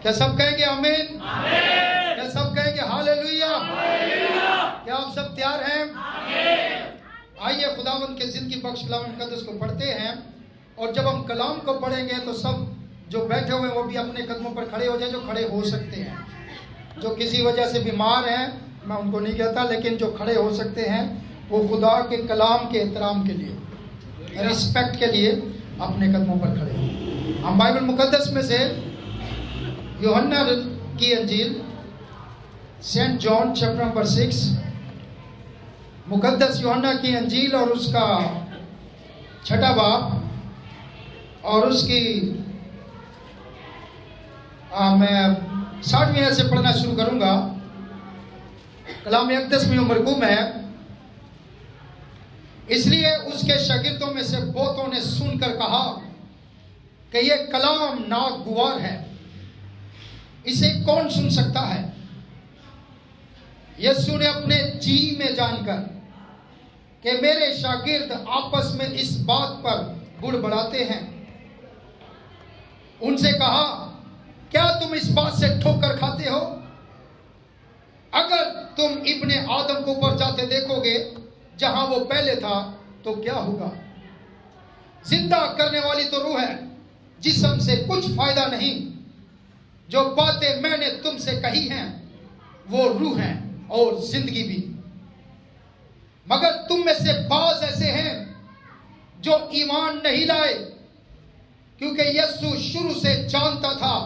क्या सब कहेंगे आमीन? क्या सब कहेंगे हालेलुया? क्या आप सब तैयार हैं? आइए खुदावंद के जिंदगी बख्श कलाम मुकद्दस को पढ़ते हैं। और जब हम कलाम को पढ़ेंगे तो सब जो बैठे हुए हैं वो भी अपने कदमों पर खड़े हो जाए, जो खड़े हो सकते हैं। जो किसी वजह से बीमार हैं मैं उनको नहीं कहता, लेकिन जो खड़े हो सकते हैं वो खुदा के कलाम के एहतराम के लिए, रिस्पेक्ट के लिए अपने कदमों पर खड़े हो। हम बाइबल मुकद्दस में से यूहन्ना की अंजील सेंट जॉन चैप्टर नंबर 6, मुकद्दस यूहन्ना की अंजील और उसका 6वां बाब और उसकी मैं 60वीं आयत से पढ़ना शुरू करूंगा। कलाम अक़दस में मरकूम है, इसलिए उसके शागिर्दों में से बहुतों ने सुनकर कहा कि यह कलाम नागवार है, इसे कौन सुन सकता है। यीशु ने अपने जी में जानकर कि मेरे शागिर्द आपस में इस बात पर बुड़बड़ाते हैं, उनसे कहा, क्या तुम इस बात से ठोकर खाते हो? अगर तुम इब्ने आदम को ऊपर जाते देखोगे जहां वो पहले था तो क्या होगा? जिंदा करने वाली तो रूह है, जिस्म से कुछ फायदा नहीं। जो बातें मैंने तुमसे कही हैं वो रूह हैं और जिंदगी भी। मगर तुम में से बाज ऐसे हैं जो ईमान नहीं लाए, क्योंकि यीशु शुरू से जानता था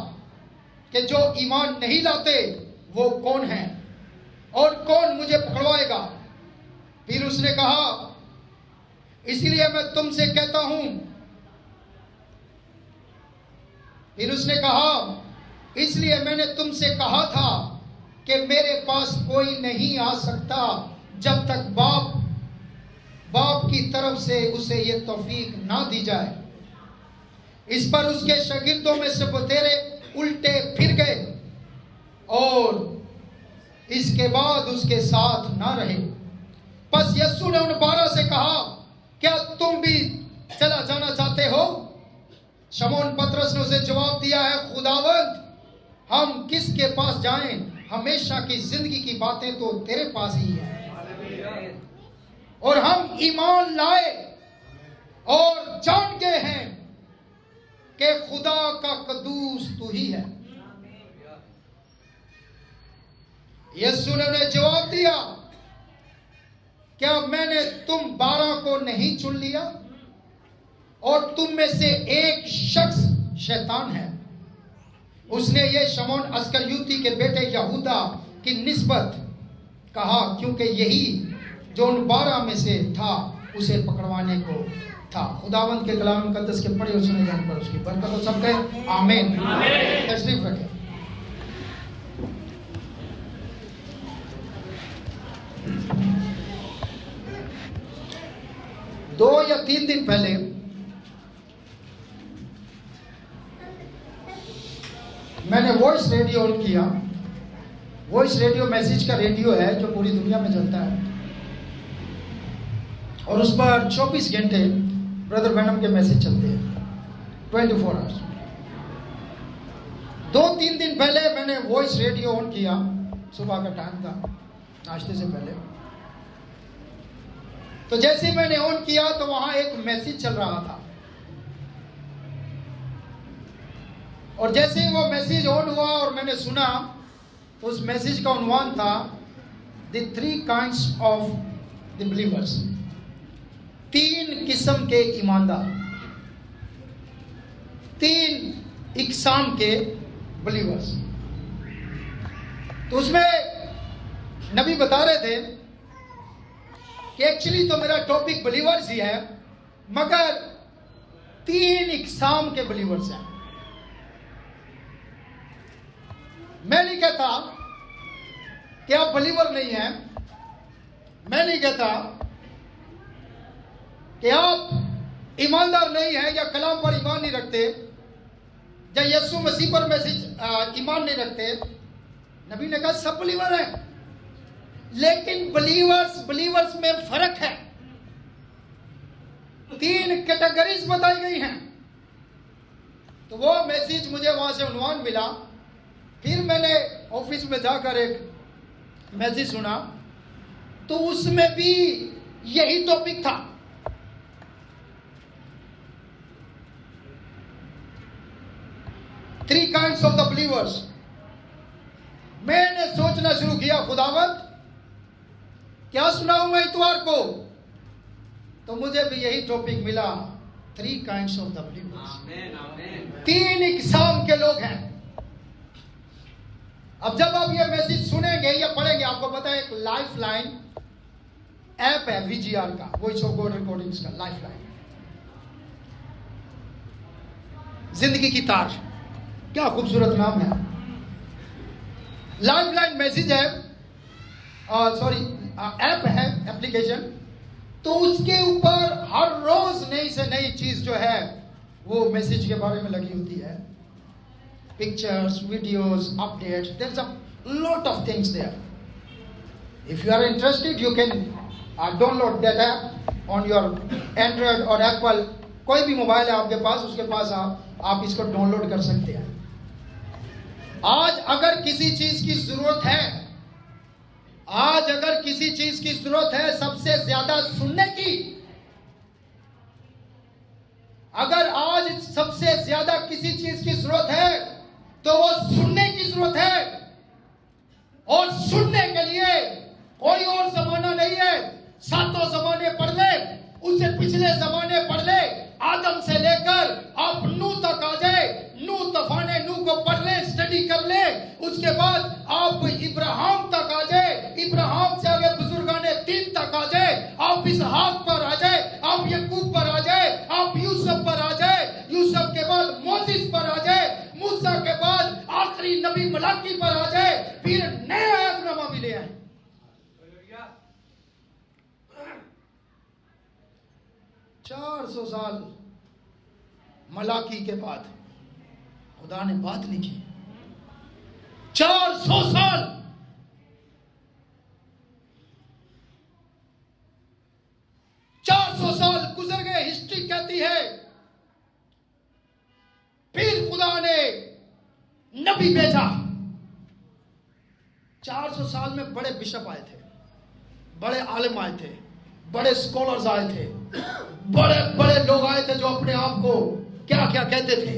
कि जो ईमान नहीं लाते वो कौन है और कौन मुझे पकड़वाएगा। फिर उसने कहा, इसलिए मैं तुमसे कहता हूं, फिर उसने कहा, इसलिए मैंने तुमसे कहा था कि मेरे पास कोई नहीं आ सकता जब तक बाप की तरफ से उसे ये तौफीक ना दी जाए। इस पर उसके शागिर्दों में से बतेरे उल्टे फिर गए और इसके बाद उसके साथ ना रहे। बस यीशु ने उन 12 से कहा, क्या तुम भी चला जाना चाहते हो? शमौन पतरस ने उसे जवाब दिया है, खुदावंद, हम किसके पास जाएं? हमेशा की जिंदगी की बातें तो तेरे पास ही है, और हम ईमान लाए और जान गए हैं कि खुदा का कदूस तू ही है। यीशु ने उन्हें जवाब दिया, क्या मैंने तुम 12 को नहीं चुन लिया? और तुम में से एक शख्स शैतान है। उसने ये शमौन अस्करयूती के बेटे यहूदा की निस्बत कहा, क्योंकि यही जो उन 12 में से था उसे पकड़वाने को था। खुदावंद के कलाम मुकद्दस के पढ़े और सुने जाने पर उसकी बरकत हो। सब कहें आमीन। तशरीफ रखें। दो या 3 दिन पहले मैंने वॉइस रेडियो ऑन किया। वॉइस रेडियो मैसेज का रेडियो है जो पूरी दुनिया में चलता है, और उस पर 24 घंटे ब्रदर ब्रैनम के मैसेज चलते हैं, 24 आवर्स। 2-3 दिन पहले मैंने वॉइस रेडियो ऑन किया, सुबह का टाइम था, नाश्ते से पहले। तो जैसे ही मैंने ऑन किया तो वहां एक मैसेज चल रहा था, और जैसे ही वो मैसेज ऑन हुआ और मैंने सुना तो उस मैसेज का उन्वान था, the 3 kinds of the believers, 3 किस्म के ईमानदार, 3 इकसाम के बिलीवर्स। तो उसमें नबी बता रहे थे कि एक्चुअली तो मेरा टॉपिक बिलीवर्स ही है, मगर 3 इकसाम के बिलीवर्स हैं। मैं नहीं कहता कि आप बिलीवर नहीं हैं, मैं नहीं कहता कि आप ईमानदार नहीं हैं या कलाम पर ईमान नहीं रखते या यीशु मसीह पर ईमान नहीं रखते। नबी ने कहा सब बिलीवर हैं, लेकिन बिलीवर्स में फर्क है। 3 कैटेगरीज बताई गई हैं। तो वो मैसेज मुझे वहां से उन्वान मिला फिर मैंने ऑफिस में जाकर एक मैसेज सुना, तो उसमें भी यही टॉपिक था। Three kinds of the believers. मैंने सोचना शुरू किया, खुदावंद क्या सुनाऊं मैं इतवार को? तो मुझे भी यही टॉपिक मिला, three kinds of the believers. तीन किस्म के लोग हैं। अब जब आप ये मैसेज सुनेंगे या पढ़ेंगे, आपको पता है एक लाइफ लाइन ऐप है VGR का, वॉइस ऑफ गॉड रिकॉर्डिंग्स का लाइफ लाइन, जिंदगी की तार, क्या खूबसूरत नाम है। लाइफ लाइन मैसेज है, सॉरी ऐप है, एप्लीकेशन। तो उसके ऊपर हर रोज नई से नई चीज जो है वो मैसेज के बारे में लगी होती है। Pictures, videos, updates. There's a lot of things there. If you are interested, you can download that app on your Android or Apple. कोई भी मोबाइल है आपके पास, उसके पास आप इसको डाउनलोड कर सकते हैं। आज अगर किसी चीज की जरूरत है, आज अगर किसी चीज की जरूरत है सबसे ज्यादा सुनने की, अगर आज सबसे ज्यादा किसी चीज की जरूरत है तो वो सुनने की जरूरत है। और सुनने के लिए कोई और जमाना नहीं है। सातों जमाने पढ़ ले, उससे पिछले जमाने पढ़ ले, आदम से लेकर आप नूह तक आ जाए, नूह तूफान नूह को पढ़ ले, स्टडी कर ले। उसके बाद आप इब्राहिम तक आ जाए, इब्राहिम से आगे बुजुर्गाने तीन तक आ जाए, आप इसहाक पर आ जाए, आप यकूब पर आ जाए, आप यूसुफ पर आ जाए, यूसुफ के बाद मोसेस पर आ जाए, मूसा के बाद आखिरी नबी मलाकी पर आ जाए, फिर नया ऐतनामा भी ले आए। 400 साल मलाकी के बाद खुदा ने बात नहीं की। 400 साल, 400 साल गुजर गए, हिस्ट्री कहती है। फिर खुदा ने नबी भेजा। 400 साल में बड़े बिशप आए थे, बड़े आलिम आए थे, बड़े स्कॉलर्स आए थे, बड़े बड़े लोग आए थे जो अपने आप को क्या क्या कहते थे।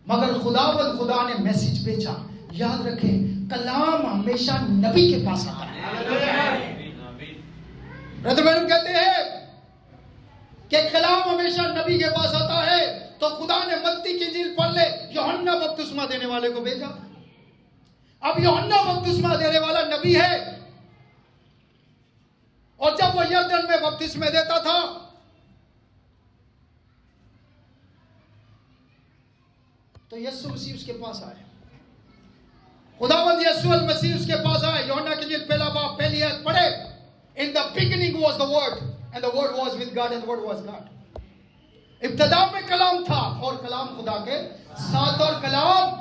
मगर खुदा ने मैसेज भेजा। याद रखें, कलाम हमेशा नबी के पास आता है। ब्रदर मैडम कहते हैं कि कलाम हमेशा नबी के पास आता है। तो खुदा ने मत्ती की इंजील पढ़ ले, यूहन्ना बपतिस्मा देने वाले को भेजा। अब यूहन्ना बपतिस्मा देने वाला नबी है, और जब वो यरदन में बपतिस्मा देता था तो यीशु मसीह उसके पास आए। खुदावंद यीशु मसीह उसके पास आए। यूहन्ना की इंजील पहला बाब पहली आयत पढ़े, in the beginning was the word and the word was with God and the word was God. इब्तिदा में कलाम था और कलाम खुदा के साथ, और कलाम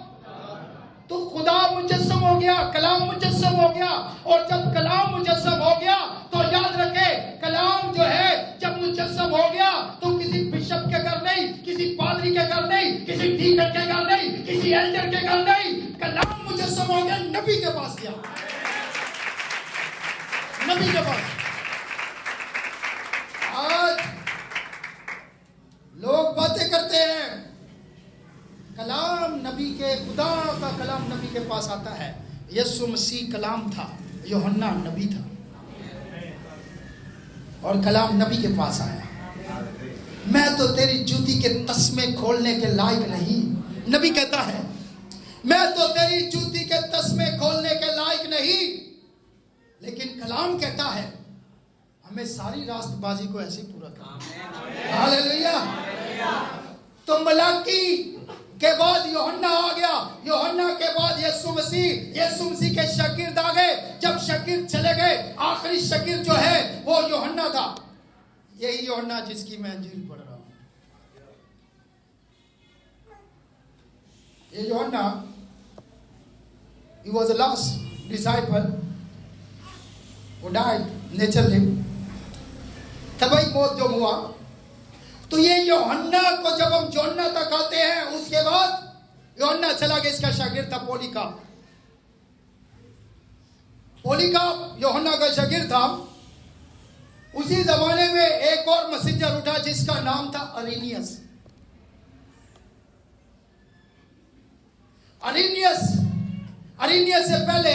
तो खुदा मुजस्सम हो गया, कलाम मुजस्सम हो गया। और जब कलाम मुजस्सम हो गया तो याद रखे, कलाम जो है जब मुजस्सम हो गया तो किसी बिशप के घर नहीं, किसी पादरी के घर नहीं, किसी डीकन के घर नहीं, किसी एल्डर के घर नहीं, कलाम मुजस्सम हो गया, नबी के पास गया, नबी के पास। आज लोग बातें करते हैं, कलाम नबी के, खुदा का कलाम नबी के पास आता है। यीशु मसीह कलाम था, यूहन्ना नबी था, और कलाम नबी के पास आया। मैं तो तेरी जूती के तस्मे खोलने के लायक नहीं, नबी कहता है, मैं तो तेरी जूती के तस्मे खोलने के लायक नहीं। लेकिन कलाम कहता है हमें सारी रास्तबाजी को ऐसे पूरा करना। हालेलुया। तो मलाकी के बाद यूहन्ना आ गया, यूहन्ना के बाद यीशु मसीह के शागिर्द आ गए। जब शागिर्द चले गए, आखिरी शागिर्द जो है वो यूहन्ना था। यही यूहन्ना जिसकी मैं इंजील पढ़ रहा हूं। ये यूहन्ना, he was the last disciple who died naturally। तबाही मौत जो हुआ, तो ये यूहन्ना को जब हम जोन्ना तक आते हैं, उसके बाद यूहन्ना चला गया, इसका शागिर्द था पोलीकाप। पोलीकाप यूहन्ना का शागिर्द था। उसी जमाने में एक और मैसेंजर उठा जिसका नाम था अरिनियस। अरिनियस से पहले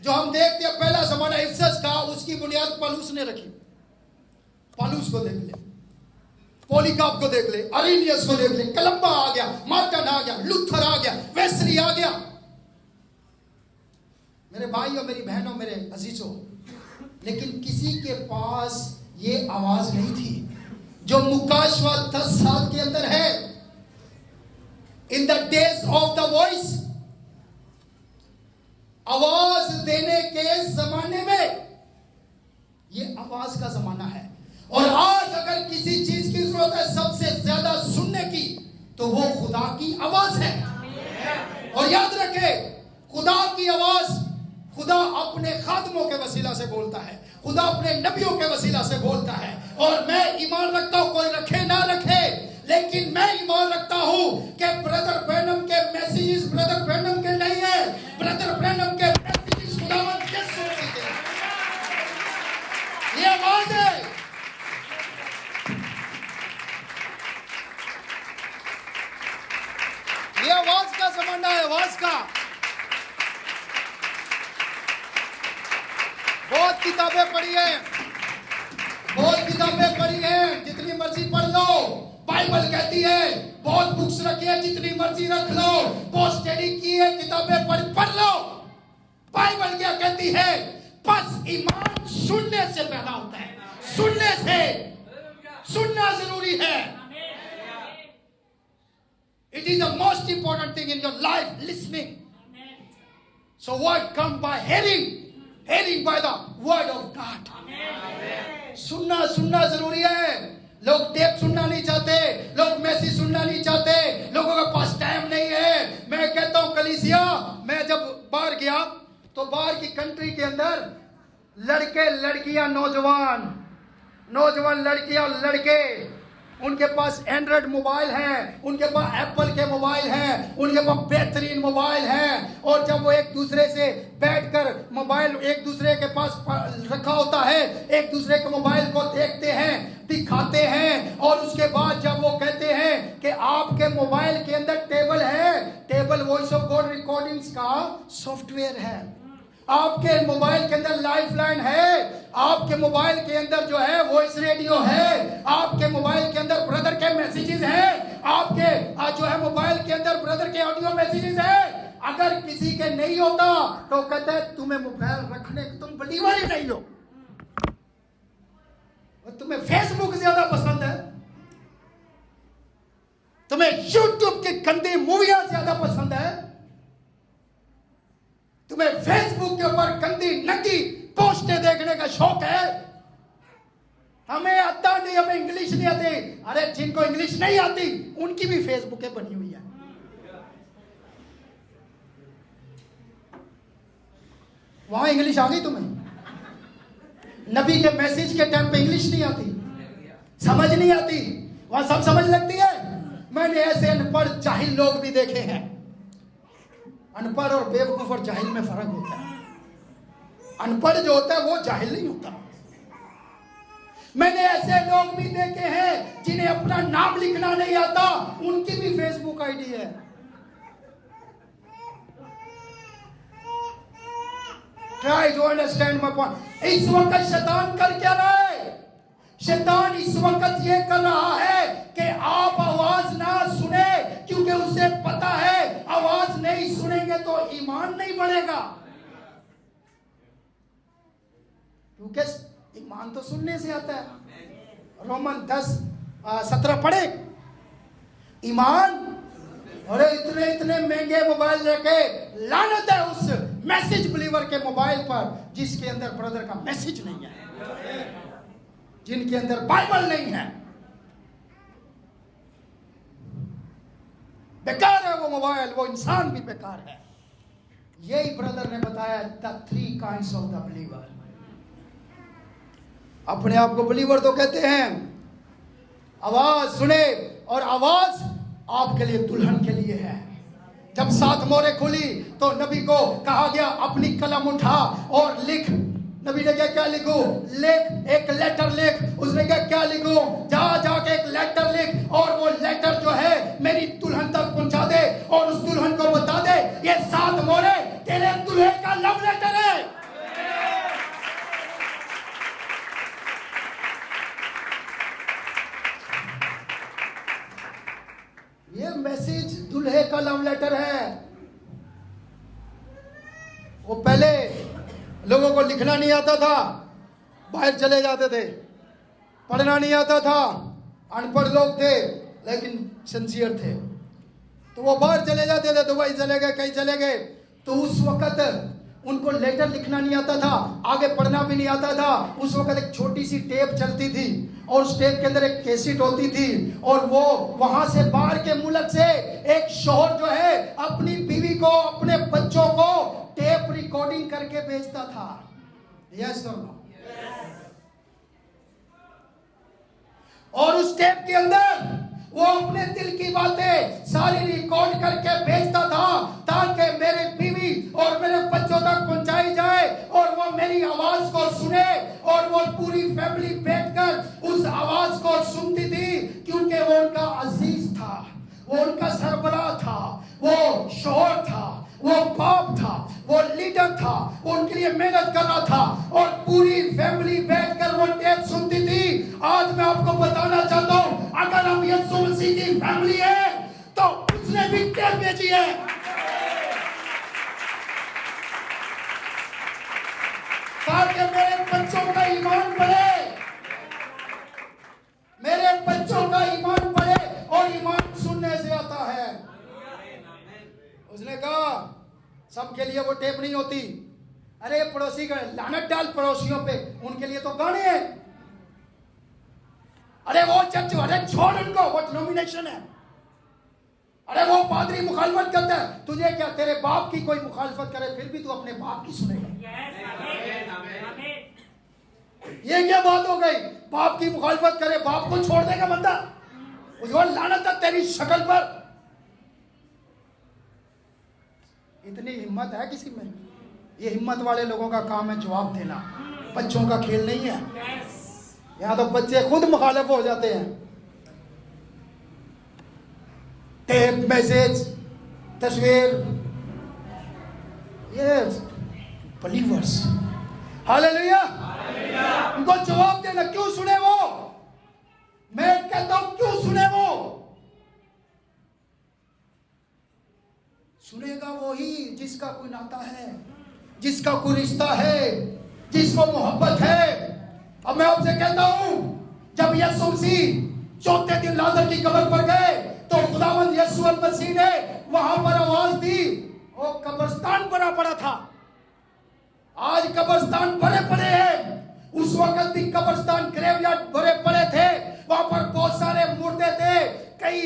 जो हम देखते हैं पहला जमाना इफिसस का, उसकी बुनियाद पौलुस ने रखी। पौलुस को देख ले, पोलीकाप को देख ले, अरिनियस को देख ले, कलम्बा आ गया, मार्टन आ गया, लूथर आ गया, वेस्ली आ गया। मेरे भाइयों, मेरी बहनों, मेरे अजीजों, लेकिन किसी के पास ये आवाज नहीं थी जो मुकाशवा 10 साल के अंदर है। In the days of the voice, आवाज देने के जमाने में, ये आवाज का जमाना है। और आज अगर किसी चीज की जरूरत है सबसे ज्यादा सुनने की, तो वो खुदा की आवाज है। और याद रखे, खुदा की आवाज, खुदा अपने खादमों के वसीला से बोलता है, खुदा अपने नबियों के वसीला से बोलता है। और मैं ईमान रखता हूं, कोई रखे ना रखे, लेकिन मैं ईमान रखता हूं कि ब्रदर ब्रैनम के मैसेजेस ब्रदर ब्रैनम के नहीं है, ब्रदर ब्रैनम के मैसेजेस खुदावंद यीशु मसीह के। ये आवाज है। ये आवाज का जमाना है, आवाज का। बहुत किताबें पढ़ी है, बहुत किताबें पढ़ी है, जितनी मर्जी पढ़ लो। बाइबल कहती है बहुत बुक्स रखी है, जितनी मर्जी रख लो। बहुत स्टडी की है, किताबें पढ़ लो। बाइबल क्या कहती है? बस ईमान सुनने से पैदा होता है, सुनने से। सुनना जरूरी है। It is the most important thing in your life, listening. So word come by hearing, hearing by the word of God. सुनना जरूरी है। लोग टेप सुनना नहीं चाहते, लोग मैसेज सुनना नहीं चाहते, लोगों के पास टाइम नहीं है। मैं कहता हूं कलीसिया, मैं जब बाहर गया तो बाहर की कंट्री के अंदर लड़के लड़कियां, नौजवान लड़कियां लड़के, उनके पास एंड्रॉइड मोबाइल हैं, उनके पास एप्पल के मोबाइल हैं, उनके पास बेहतरीन मोबाइल हैं। और जब वो एक दूसरे से बैठकर मोबाइल एक दूसरे के पास रखा होता है, एक दूसरे के मोबाइल को देखते हैं, दिखाते हैं, और उसके बाद जब वो कहते हैं कि आपके मोबाइल के अंदर टेबल है, table voice of God recordings का सॉफ्टवेयर है, आपके मोबाइल के अंदर लाइफलाइन है, आपके मोबाइल के अंदर जो है वॉइस रेडियो है, आपके मोबाइल के अंदर ब्रदर के मैसेजेस हैं, आपके जो है मोबाइल के अंदर ब्रदर के ऑडियो मैसेजेस हैं। अगर किसी के नहीं होता तो कहते हैं तुम्हें मोबाइल रखने, तुम बिलीवर ही नहीं हो, तुम्हें फेसबुक ज्यादा पसंद है, तुम्हें यूट्यूब की गंदी मूवियां ज्यादा पसंद है, तुम्हें फेसबुक के ऊपर गंदी नंगी पोस्टें देखने का शौक है। हमें आता नहीं, हमें इंग्लिश नहीं आती। अरे जिनको इंग्लिश नहीं आती उनकी भी फेसबुकें बनी हुई है। वहां इंग्लिश आ गई तुम्हें? नबी के मैसेज के टाइम पे इंग्लिश नहीं आती, समझ नहीं आती, वहां सब समझ लगती है। मैंने ऐसे अनपढ़ जाहिल लोग भी देखे हैं। अनपढ़ और बेवकूफ और जाहिल में फर्क होता है। अनपढ़ जो होता है वो जाहिल नहीं होता। मैंने ऐसे लोग भी देखे हैं जिन्हें अपना नाम लिखना नहीं आता, उनकी भी फेसबुक आईडी है। Try to understand my point. इस वक्त शैतान कर क्या रहा है? शैतान इस वक्त ये कर रहा है कि आप आवाज ना सुने, क्योंकि उसे पता है आवाज नहीं सुनेंगे तो ईमान नहीं बढ़ेगा। क्योंकि ईमान तो सुनने से आता है। रोमन 10:17 पढ़े। ईमान, अरे इतने महंगे मोबाइल लेके लानत है उस मैसेज बिलीवर के मोबाइल पर जिसके अंदर ब्रदर का मैसेज नहीं है, जिनके अंदर बाइबल नहीं है। बेकार है वो मोबाइल, वो इंसान भी बेकार है। यही ब्रदर ने बताया, the 3 kinds of the believer. अपने आप को बिलीवर तो कहते हैं, आवाज सुने, और आपके लिए, दुल्हन के लिए है। जब 7 मोहरें खुली तो नबी को कहा गया अपनी कलम उठा और लिख। नबी ने क्या लिखो? लिख, एक लेटर लिख। उसने क्या लिखो? जाके एक लेटर लिख और वो लेटर जो है मेरी दुल्हन तक पहुंचा दे और उस दुल्हन को बता दे ये 7 मोहरें तेरे दुल्हे का लव लेटर है। ये मैसेज दुल्हे का लव लेटर है। वो पहले लोगों को लिखना नहीं आता था, बाहर चले जाते थे, पढ़ना नहीं आता था, अनपढ़ लोग थे लेकिन सिंसियर थे, तो वो बाहर चले जाते थे, दुबई चले गए, कहीं चले गए, तो उस वक्त उनको लेटर लिखना नहीं आता था, आगे पढ़ना भी नहीं आता था। उस वक्त एक छोटी सी टेप चलती थी और उस टेप के अंदर एक कैसेट होती थी और वो वहां से बाहर के मुल्क से एक शौहर जो है अपनी बीवी को, अपने बच्चों को टेप रिकॉर्डिंग करके भेजता था। यस और नो? और उस टेप के अंदर वो अपने दिल की बातें सारी रिकॉर्ड करके भेजता था ताकि मेरे बीवी और मेरे बच्चों तक पहुंचाई जाए और वो मेरी आवाज को सुने और वो पूरी फैमिली बैठकर उस आवाज को सुनती थी, क्योंकि वो उनका अजीज था, वो उनका सरबराह था, वो शौहर था, वो बाप था, वो लीडर था, वो उनके लिए मेहनत कर रहा था और पूरी फैमिली बैठकर वो टेप सुनती थी। आज मैं आपको बताना चाहता हूं, अगर हम यीशु मसीह की फैमिली है तो उसने भी टेप भेजी है। ताकि मेरे बच्चों का ईमान बढ़े, मेरे बच्चों का ईमान बढ़े, और ईमान सुनने से आता है। उसने कहा सबके लिए वो टेप नहीं होती। अरे पड़ोसी का लानत डाल पड़ोसियों पे, उनके लिए तो गाने हैं। अरे वो चर्च वाले छोड़ उनको, वो डिनोमिनेशन है। अरे वो पादरी मुखालफत करता है, तुझे क्या, तेरे बाप की कोई मुखालफत करे फिर भी तू अपने बाप की सुनेगा। ये क्या बात हो गई? बाप की मुखालफत करे, बाप को छोड़ देगा बंदा? वो लानत है तेरी शक्ल पर। इतनी हिम्मत है किसी में? ये हिम्मत वाले लोगों का काम है जवाब देना, बच्चों का खेल नहीं है। यहां तो बच्चे खुद मुखालिफ हो जाते हैं। टेप, मैसेज, तस्वीर, ये बलीवर्स, हालेलुया, उनको जवाब देना। क्यों सुने वो? मैं कहता हूं क्यों सुने वो? सुनेगा वही जिसका कोई नाता है, जिसका कोई रिश्ता है, जिसको मोहब्बत है। अब मैं आपसे कहता हूं, जब यीशु मसीह चौथे दिन लाजर की कब्र पर गए तो खुदावंद यीशु मसीह ने वहां पर आवाज दी। वो कब्रिस्तान भरा पड़ा था। आज कब्रिस्तान भरे पड़े हैं, उस वक्त भी कब्रिस्तान ग्रेवयार्ड भरे पड़े थे। वहां पर बहुत सारे मुर्दे थे, कई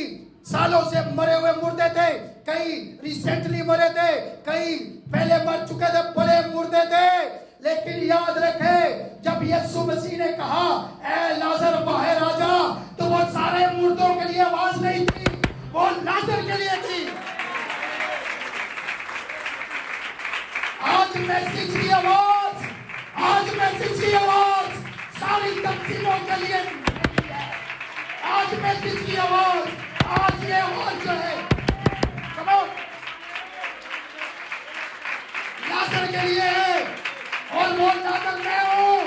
सालों से मरे हुए मुर्दे थे, कई रिसेंटली मरे थे, कई पहले मर चुके थे, बड़े मुर्दे थे। लेकिन याद रखे, जब यीशु मसीह ने कहा ए लाजर बाहर आ जा, तो वो सारे मुर्दों के लिए आवाज नहीं थी, वो लाजर के लिए थी। आज मैसेज की आवाज, आज मैसेज की आवाज सारी तकसीमों के लिए नहीं है। आज मैसेज की आवाज, आज ये आवाज जो है लाजर के लिए है, और वो लाजर मैं हूं,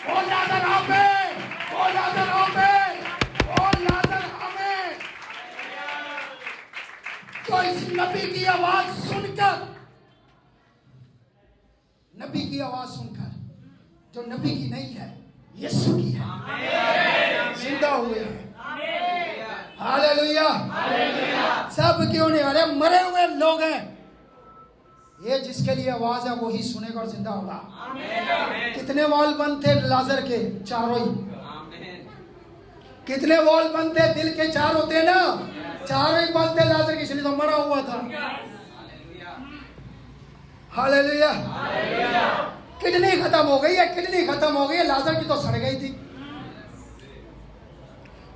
वो लाजर आप है, वो लाजर आप है, वो लाजर हमें। तो इस नबी की आवाज सुनकर, नबी की आवाज सुनकर, जो नबी की नहीं है यीशु की है, जिंदा हुए हैं। हालेलुया, सब क्यों नहीं? अरे मरे हुए लोग हैं। ये जिसके लिए आवाज है वही सुनेगा और जिंदा होगा। कितने वॉल बंद थे लाजर के? चारों ही। कितने वॉल बंद थे? दिल के चार होते हैं ना, चारों ही बंद थे लाजर के, इसलिए तो मरा हुआ था। हालेलुया। किडनी खत्म हो गई है, किडनी खत्म हो गई है, लाजर की तो सड़ गई थी।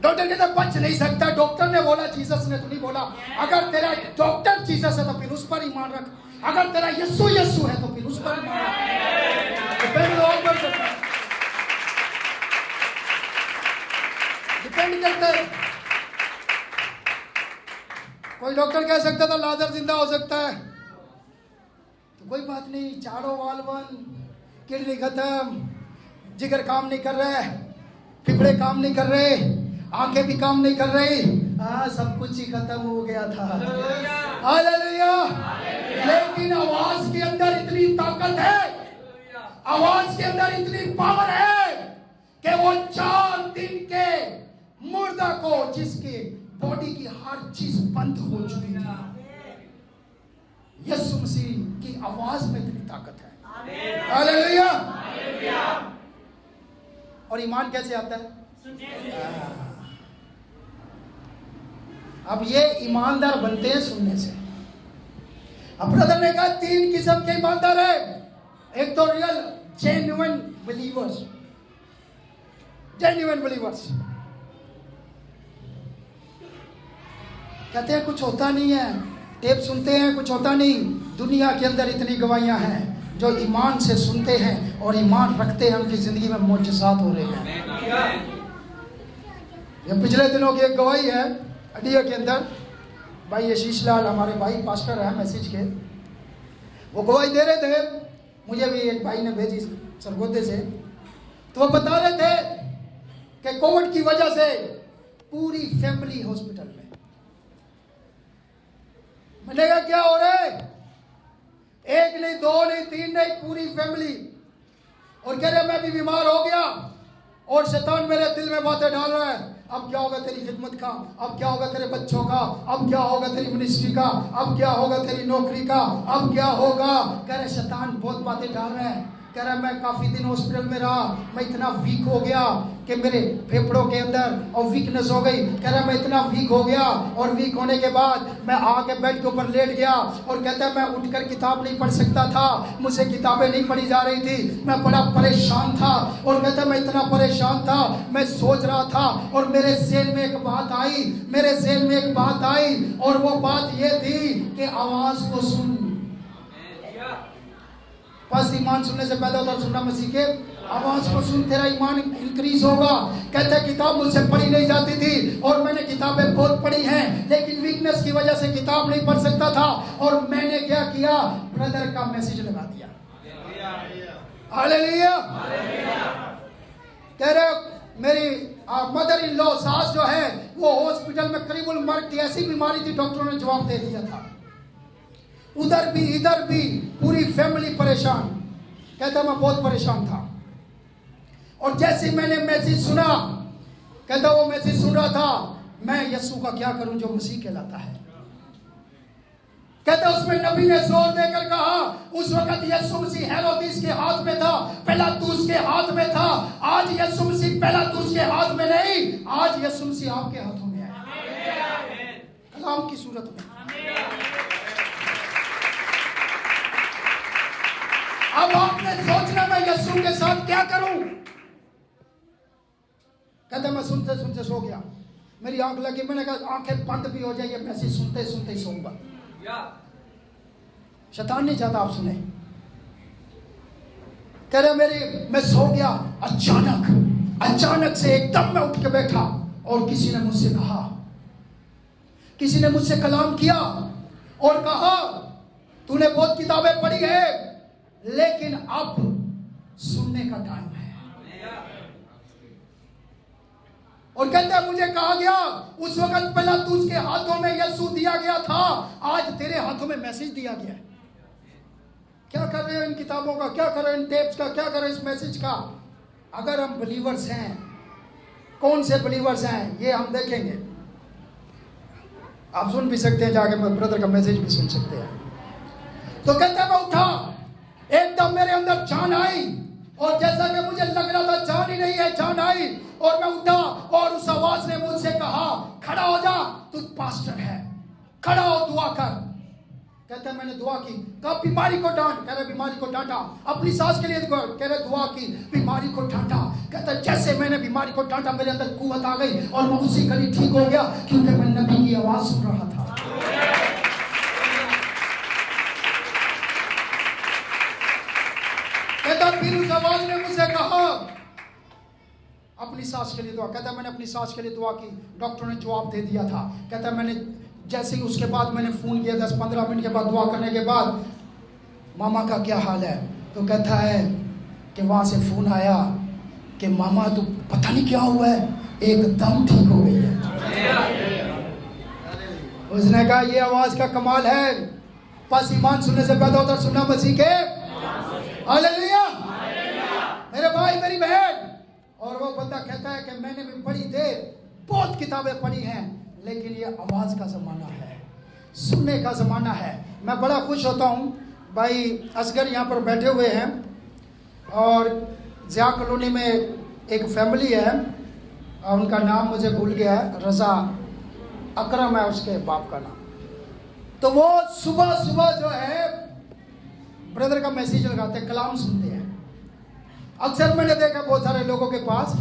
डॉक्टर कहता बच नहीं सकता, डॉक्टर ने बोला, जीसस ने तो नहीं बोला। अगर तेरा डॉक्टर जीसस है तो फिर उस पर ईमान रख, अगर तेरा यीशु यीशु है तो फिर उस पर ईमान रख। डिपेंड करता है। कोई डॉक्टर कह सकता था लाजर जिंदा हो सकता है, तो कोई बात नहीं, चारों वाल बंद, किडनी खत्म, जिगर काम नहीं कर रहे, फेफड़े काम नहीं कर रहे, आंखें भी काम नहीं कर रही, सब कुछ ही खत्म हो गया था। हालेलुया। लेकिन आवाज के अंदर इतनी ताकत है, आवाज के अंदर इतनी पावर है कि वो 4 दिन के मुर्दा को, जिसके बॉडी की हर चीज बंद हो चुकी थी, यीशु मसीह की आवाज में इतनी ताकत है। हालेलुया। और ईमान कैसे आता है? अब ये ईमानदार बनते हैं सुनने से। अब ब्रदर ने कहा 3 किस्म के ईमानदार है। एक तो real genuine believers, genuine believers कहते हैं कुछ होता नहीं है, टेप सुनते हैं कुछ होता नहीं। दुनिया के अंदर इतनी गवाहियां हैं जो ईमान से सुनते हैं और ईमान रखते हैं, उनकी जिंदगी में मोजज़ात हो रहे हैं। ये पिछले दिनों की एक गवाही है अडिया के अंदर। भाई आशीष लाल हमारे भाई पास्टर है मैसेज के, वो गवाही दे रहे थे, मुझे भी एक भाई ने भेजी सरगोदे से। तो वो बता रहे थे कि कोविड की वजह से पूरी फैमिली हॉस्पिटल में। मैंने कहा क्या हो रहा है? 1 नहीं 2 नहीं 3 नहीं, पूरी फैमिली। और कह रहे मैं भी बीमार हो गया और शैतान मेरे दिल में बातें डाल रहा है, अब क्या होगा तेरी खिदमत का, अब क्या होगा तेरे बच्चों का, अब क्या होगा तेरी मिनिस्ट्री का, अब क्या होगा तेरी नौकरी का, अब क्या होगा। कह रहे शैतान बहुत बातें डाल रहा है। कह रहा मैं काफी दिन हॉस्पिटल में रहा, मैं इतना वीक हो गया कि मेरे फेफड़ों के अंदर और वीकनेस हो गई। कह रहा मैं इतना वीक हो गया और वीक होने के बाद मैं आके बेड के ऊपर लेट गया और कहता है मैं उठकर किताब नहीं पढ़ सकता था, मुझसे किताबें नहीं पढ़ी जा रही थी, मैं बड़ा परेशान था। और कहता मैं इतना परेशान था, मैं सोच रहा था और मेरे ज़हन में एक बात आई, मेरे ज़हन में एक बात आई और वो बात ये थी कि आवाज को सुन। बस ईमान सुनने से पैदा होता है, सुनना मसीह के आवाज को सुन, तेरा ईमान इंक्रीज होगा। कहते हैं किताब मुझसे पढ़ी नहीं जाती थी और मैंने किताबें बहुत पढ़ी हैं, लेकिन वीकनेस की वजह से किताब नहीं पढ़ सकता था। और मैंने क्या किया? ब्रदर का मैसेज लगा दिया। हालेलुया। कह रहे मेरी मदर इन लॉ सास जो है वो हॉस्पिटल में करीबन मर गई, ऐसी बीमारी थी, डॉक्टरों ने जवाब दे दिया था। उधर भी इधर भी पूरी फैमिली परेशान। कहता मैं बहुत परेशान था और जैसे मैंने मैसेज सुना, कहता वो मैसेज सुन रहा था, मैं यीशु का क्या करूं जो मसीह कहलाता है। कहता उसमें नबी ने जोर देकर कहा, उस वक्त यीशु मसीह हेरोदिस के हाथ में था, पिलातुस के हाथ में था। आज यीशु मसीह पिलातुस के हाथ में नहीं, आज यीशु मसीह आपके हाथों में है, कलाम की सूरत में। अब आपने सोचना मैं यीशु के साथ क्या करूं। कहते मैं सुनते सुनते सो गया, मेरी आंख लगी, मैंने कहा आंखें बंद भी हो जाएगी, मैसेज सुनते सुनते ही सोऊंगा। शैतान नहीं चाहता आप सुने। कह रहे मैं सो गया, अचानक से एकदम मैं उठ के बैठा और किसी ने मुझसे कहा, किसी ने मुझसे कलाम किया और कहा तूने बहुत किताबें पढ़ी है लेकिन अब सुनने का टाइम है। और कहता है मुझे कहा गया उस वक्त पिलातुस के हाथों में यीशु दिया गया था, आज तेरे हाथों में मैसेज दिया गया है। क्या कर रहे हो इन किताबों का, क्या कर रहे हो इन टेप्स का, क्या कर रहे हो इस मैसेज का। अगर हम बिलीवर्स हैं, कौन से बिलीवर्स हैं ये हम देखेंगे। आप सुन भी सकते हैं, जाके मैं ब्रदर का मैसेज भी सुन सकते हैं। तो कहता है मैं उठा, एकदम मेरे अंदर जान आई और जैसा कि मुझे लग रहा था जान ही नहीं है, जान आई और मैं उठा और उस आवाज ने मुझसे कहा खड़ा हो जा, तू पास्टर है, खड़ा हो दुआ कर। कहता है मैंने दुआ की। कहा बीमारी को डांट, कह रहे बीमारी को डांटा। अपनी सास के लिए कह रहे दुआ की, बीमारी को डांटा। कहता है जैसे मैंने बीमारी को डांटा मेरे अंदर कुव्वत आ गई और मैं उसी घड़ी ठीक हो गया, क्योंकि मैं नबी की आवाज सुन रहा था। कहता फिर उस आवाज ने मुझसे कहा अपनी सास के लिए दुआ। कहता मैंने अपनी सास के लिए दुआ की, डॉक्टर ने जवाब दे दिया था। कहता मैंने जैसे ही उसके बाद मैंने फ़ोन किया 10-15 मिनट के बाद दुआ करने के बाद, मामा का क्या हाल है? तो कहता है कि वहाँ से फ़ोन आया कि मामा तो पता नहीं क्या हुआ है, एकदम ठीक हो गई है। उसने कहा ये आवाज़ का कमाल है, बस ईमान सुनने से पैदा होता, सुनना मसीह के। हालेलुया मेरे भाई मेरी बहन। और वो बंदा कहता है कि मैंने भी बड़ी देर बहुत किताबें पढ़ी हैं, लेकिन ये आवाज़ का ज़माना है, सुनने का ज़माना है। मैं बड़ा खुश होता हूँ भाई असगर यहाँ पर बैठे हुए हैं, और ज़िया कॉलोनी में एक फैमिली है, उनका नाम मुझे भूल गया है, रज़ा अकरम है उसके बाप का नाम। तो वो सुबह सुबह जो है ब्रदर का मैसेज लगाते हैं, कलाम सुनते हैं। अक्सर मैंने देखा बहुत सारे लोगों के पास,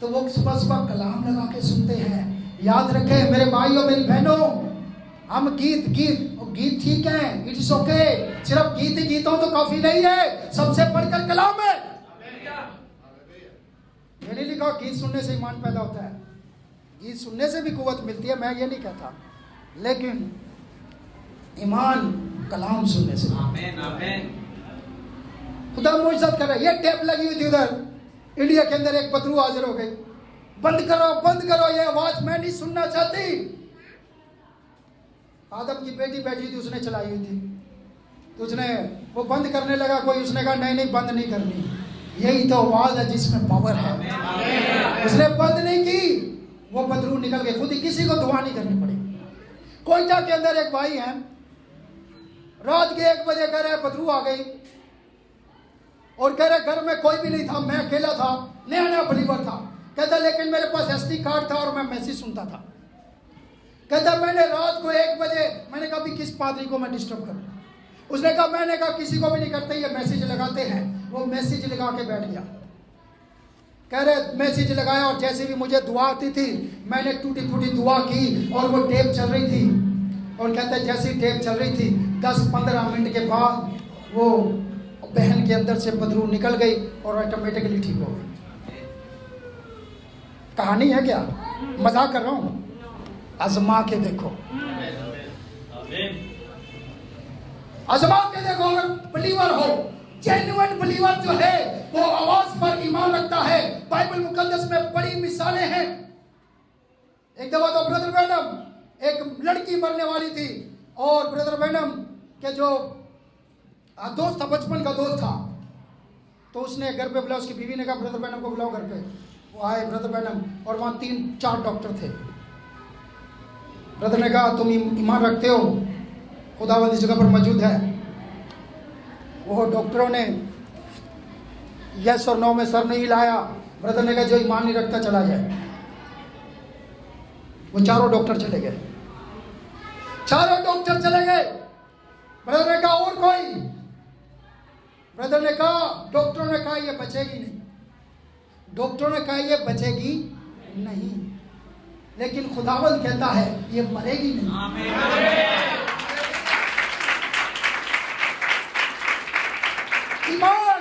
तो वो सुबह सुबह कलाम लगा के सुनते हैं। याद रखें मेरे भाई और मेरी बहनों, हम गीत ठीक है, इट इज ओके, सिर्फ गीत ही गीत हो तो काफी नहीं है, सबसे बढ़कर कलाम है। ये नहीं लिखा गीत सुनने से ईमान पैदा होता है, गीत सुनने से भी कुव्वत मिलती है, मैं ये नहीं कहता, लेकिन ईमान कलाम सुनने से। खुदा मुइज़्ज़त कर रहा है। ये टेप लगी हुई थी उधर इंडिया के अंदर, एक बदरू हाजिर हो गई, बंद करो ये आवाज मैं नहीं सुनना चाहती। आदम की बेटी बैठी थी, उसने चलाई हुई थी, तो उसने वो बंद करने लगा, कोई उसने कहा नहीं बंद नहीं करनी, यही तो आवाज है जिसमें पावर है। उसने बंद नहीं की, वो बदरू निकल गए, खुद ही, किसी को दुआ नहीं करनी पड़ी। कोयटा के अंदर एक भाई है, रात के 1 बजे कह रहे बदरू आ गई, और कह रहे घर में कोई भी नहीं था, मैं अकेला था, नया बलीवर था। कहता लेकिन मेरे पास SD कार्ड था और मैं मैसेज सुनता था। कहता मैंने रात को 1 बजे मैंने कहा भी किस पादरी को मैं डिस्टर्ब करूं? उसने कहा मैंने कहा किसी को भी नहीं करते, ये मैसेज लगाते हैं। वो मैसेज लगा के बैठ गया। कह रहे मैसेज लगाया और जैसे भी मुझे दुआ आती थी मैंने टूटी फूटी दुआ की, और वो टेप चल रही थी। और कहता है जैसी टेप चल रही थी 10-15 मिनट के बाद वो बहन के अंदर से बदरू निकल गई और ऑटोमेटिकली ठीक हो गई। कहानी है क्या, मजाक कर रहा हूं, आजमा के देखो, आजमा के देखो। अगर बिलीवर हो, जेन्युइन बिलीवर जो है वो आवाज पर ईमान रखता है। बाइबल मुकद्दस में बड़ी मिसालें हैं। एक दफा तो ब्रदर बैनम, एक लड़की मरने वाली थी, और ब्रदर बैनम के जो दोस्त था, बचपन का दोस्त था, तो उसने घर पे बुलाया, उसकी बीवी ने कहा ब्रदर बैनम को बुलाओ घर पे। वो आए ब्रदर बैनम, और वहाँ 3-4 डॉक्टर थे। ब्रदर ने कहा तुम ईमान रखते हो खुदावंद इस जगह पर मौजूद है? वो डॉक्टरों ने यस और नो में सर नहीं हिलाया। ब्रदर ने कहा जो ईमान नहीं रखता चला जाए। वो चारों डॉक्टर चले गए, चारों डॉक्टर चले गए। ब्रदर ने कहा और कोई? ब्रदर ने कहा, डॉक्टरों ने कहा ये बचेगी नहीं, डॉक्टरों ने कहा ये बचेगी नहीं, लेकिन खुदावंद कहता है ये मरेगी नहीं। ईमान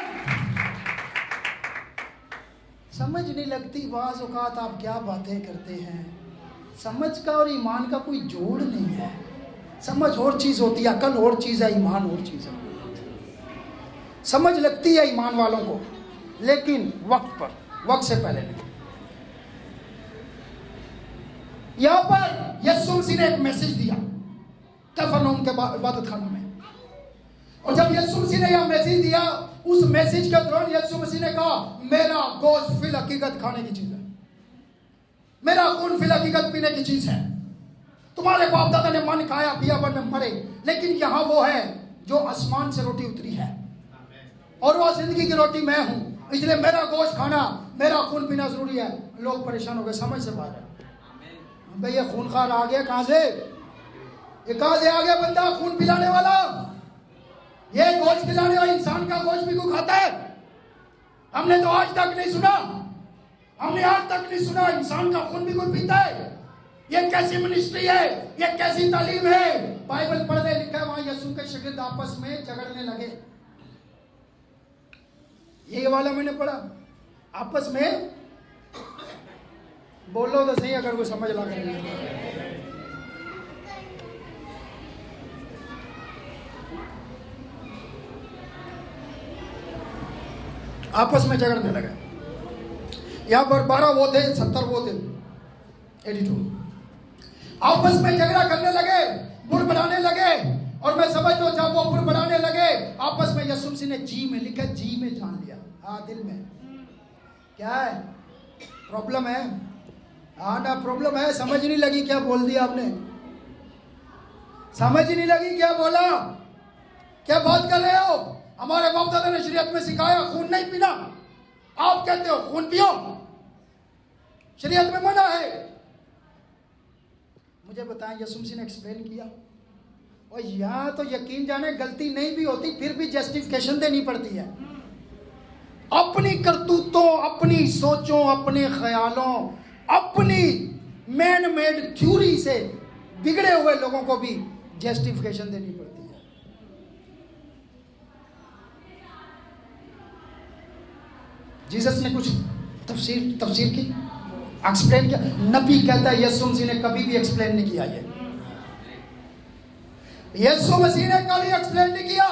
समझ नहीं लगती, बाज़ औक़ात आप क्या बातें करते हैं। समझ का और ईमान का कोई जोड़ नहीं है। समझ और चीज़ होती है, अकल और चीज़ है, ईमान और चीज़ है। समझ लगती है ईमान वालों को, लेकिन वक्त पर, वक्त से पहले नहीं। यहां पर यीशु मसीह ने एक मैसेज दिया कफरनहूम के इबादत खाना में, और जब यीशु मसीह ने यह मैसेज दिया, उस मैसेज के दौरान यीशु मसीह ने कहा मेरा गोश्त फिल हकीकत खाने की चीज है, मेरा खून फिल हकीकत पीने की चीज है। तुम्हारे बाप दादा ने मन खाया पिया पर में मरे, लेकिन यहां वो है जो आसमान से रोटी उतरी है, और वह जिंदगी की रोटी मैं हूं, इसलिए मेरा गोश्त खाना, मेरा खून पीना जरूरी है। लोग परेशान हो गए, समझ से बाहर है। भाई ये खूनखार आ गया कहां से? ये कहां से आ गया बंदा खून पिलाने वाला? ये गोश्त खिलाने वाला इंसान का गोश्त भी को खाता है? हमने तो आज तक नहीं सुना, हमने आज तक नहीं सुना इंसान का खून भी कोई पीता है। ये कैसी मिनिस्ट्री है, ये कैसी तालीम है? बाइबल पढ़ने लिखा है वहां यीशु के शागिर्द आपस में झगड़ने लगे। ये वाला मैंने पढ़ा, आपस में बोलो तो सही अगर वो समझ लगा। आपस में झगड़ने लगे। यहां पर 12 वो थे, 70 वो थे, 82। आपस में झगड़ा करने लगे, बुड़बड़ाने लगे। और मैं समझता हूं जब वो बुड़बड़ाने लगे आपस में, यीशु मसीह ने जी में लिखा, जी में जान लिया। हाँ, दिल में क्या है? प्रॉब्लम है। हाँ ना, प्रॉब्लम है। समझ नहीं लगी क्या बोल दिया आपने? समझ नहीं लगी क्या बोला? क्या बात कर रहे हो? हमारे बाप दादा ने शरीयत में सिखाया खून नहीं पीना, आप कहते हो खून पियो। शरीयत में मना है। मुझे बताएं, यीशु मसीह ने एक्सप्लेन किया। और यहां तो यकीन जाने गलती नहीं भी होती फिर भी जस्टिफिकेशन देनी पड़ती है। अपनी करतूतों, अपनी सोचों, अपने ख्यालों, अपनी मैन मेड थ्योरी से बिगड़े हुए लोगों को भी जस्टिफिकेशन देनी पड़ती है। जीसस ने कुछ तफसीर की, एक्सप्लेन किया। नबी कहता है यीशु मसीह ने कभी भी एक्सप्लेन नहीं किया। ये यीशु मसीह ने कभी एक्सप्लेन नहीं किया।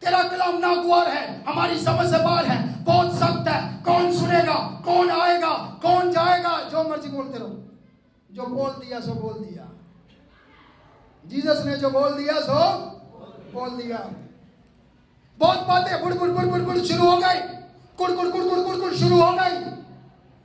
तेरा कलाम नागवार है, हमारी समझ से बाहर है, बहुत सख्त है, कौन सुनेगा, कौन आएगा, कौन जाएगा, जो मर्जी बोलते रहो। जो बोल दिया सो बोल दिया। जीसस ने जो बोल दिया सो बोल दिया। बहुत बातें बुड़ बुड़ बुड़ बुड़ बुड़ शुरू हो गई, कुड़ कुड़ कुड़ कुड़ कुड़ कुड़ शुरू हो गई।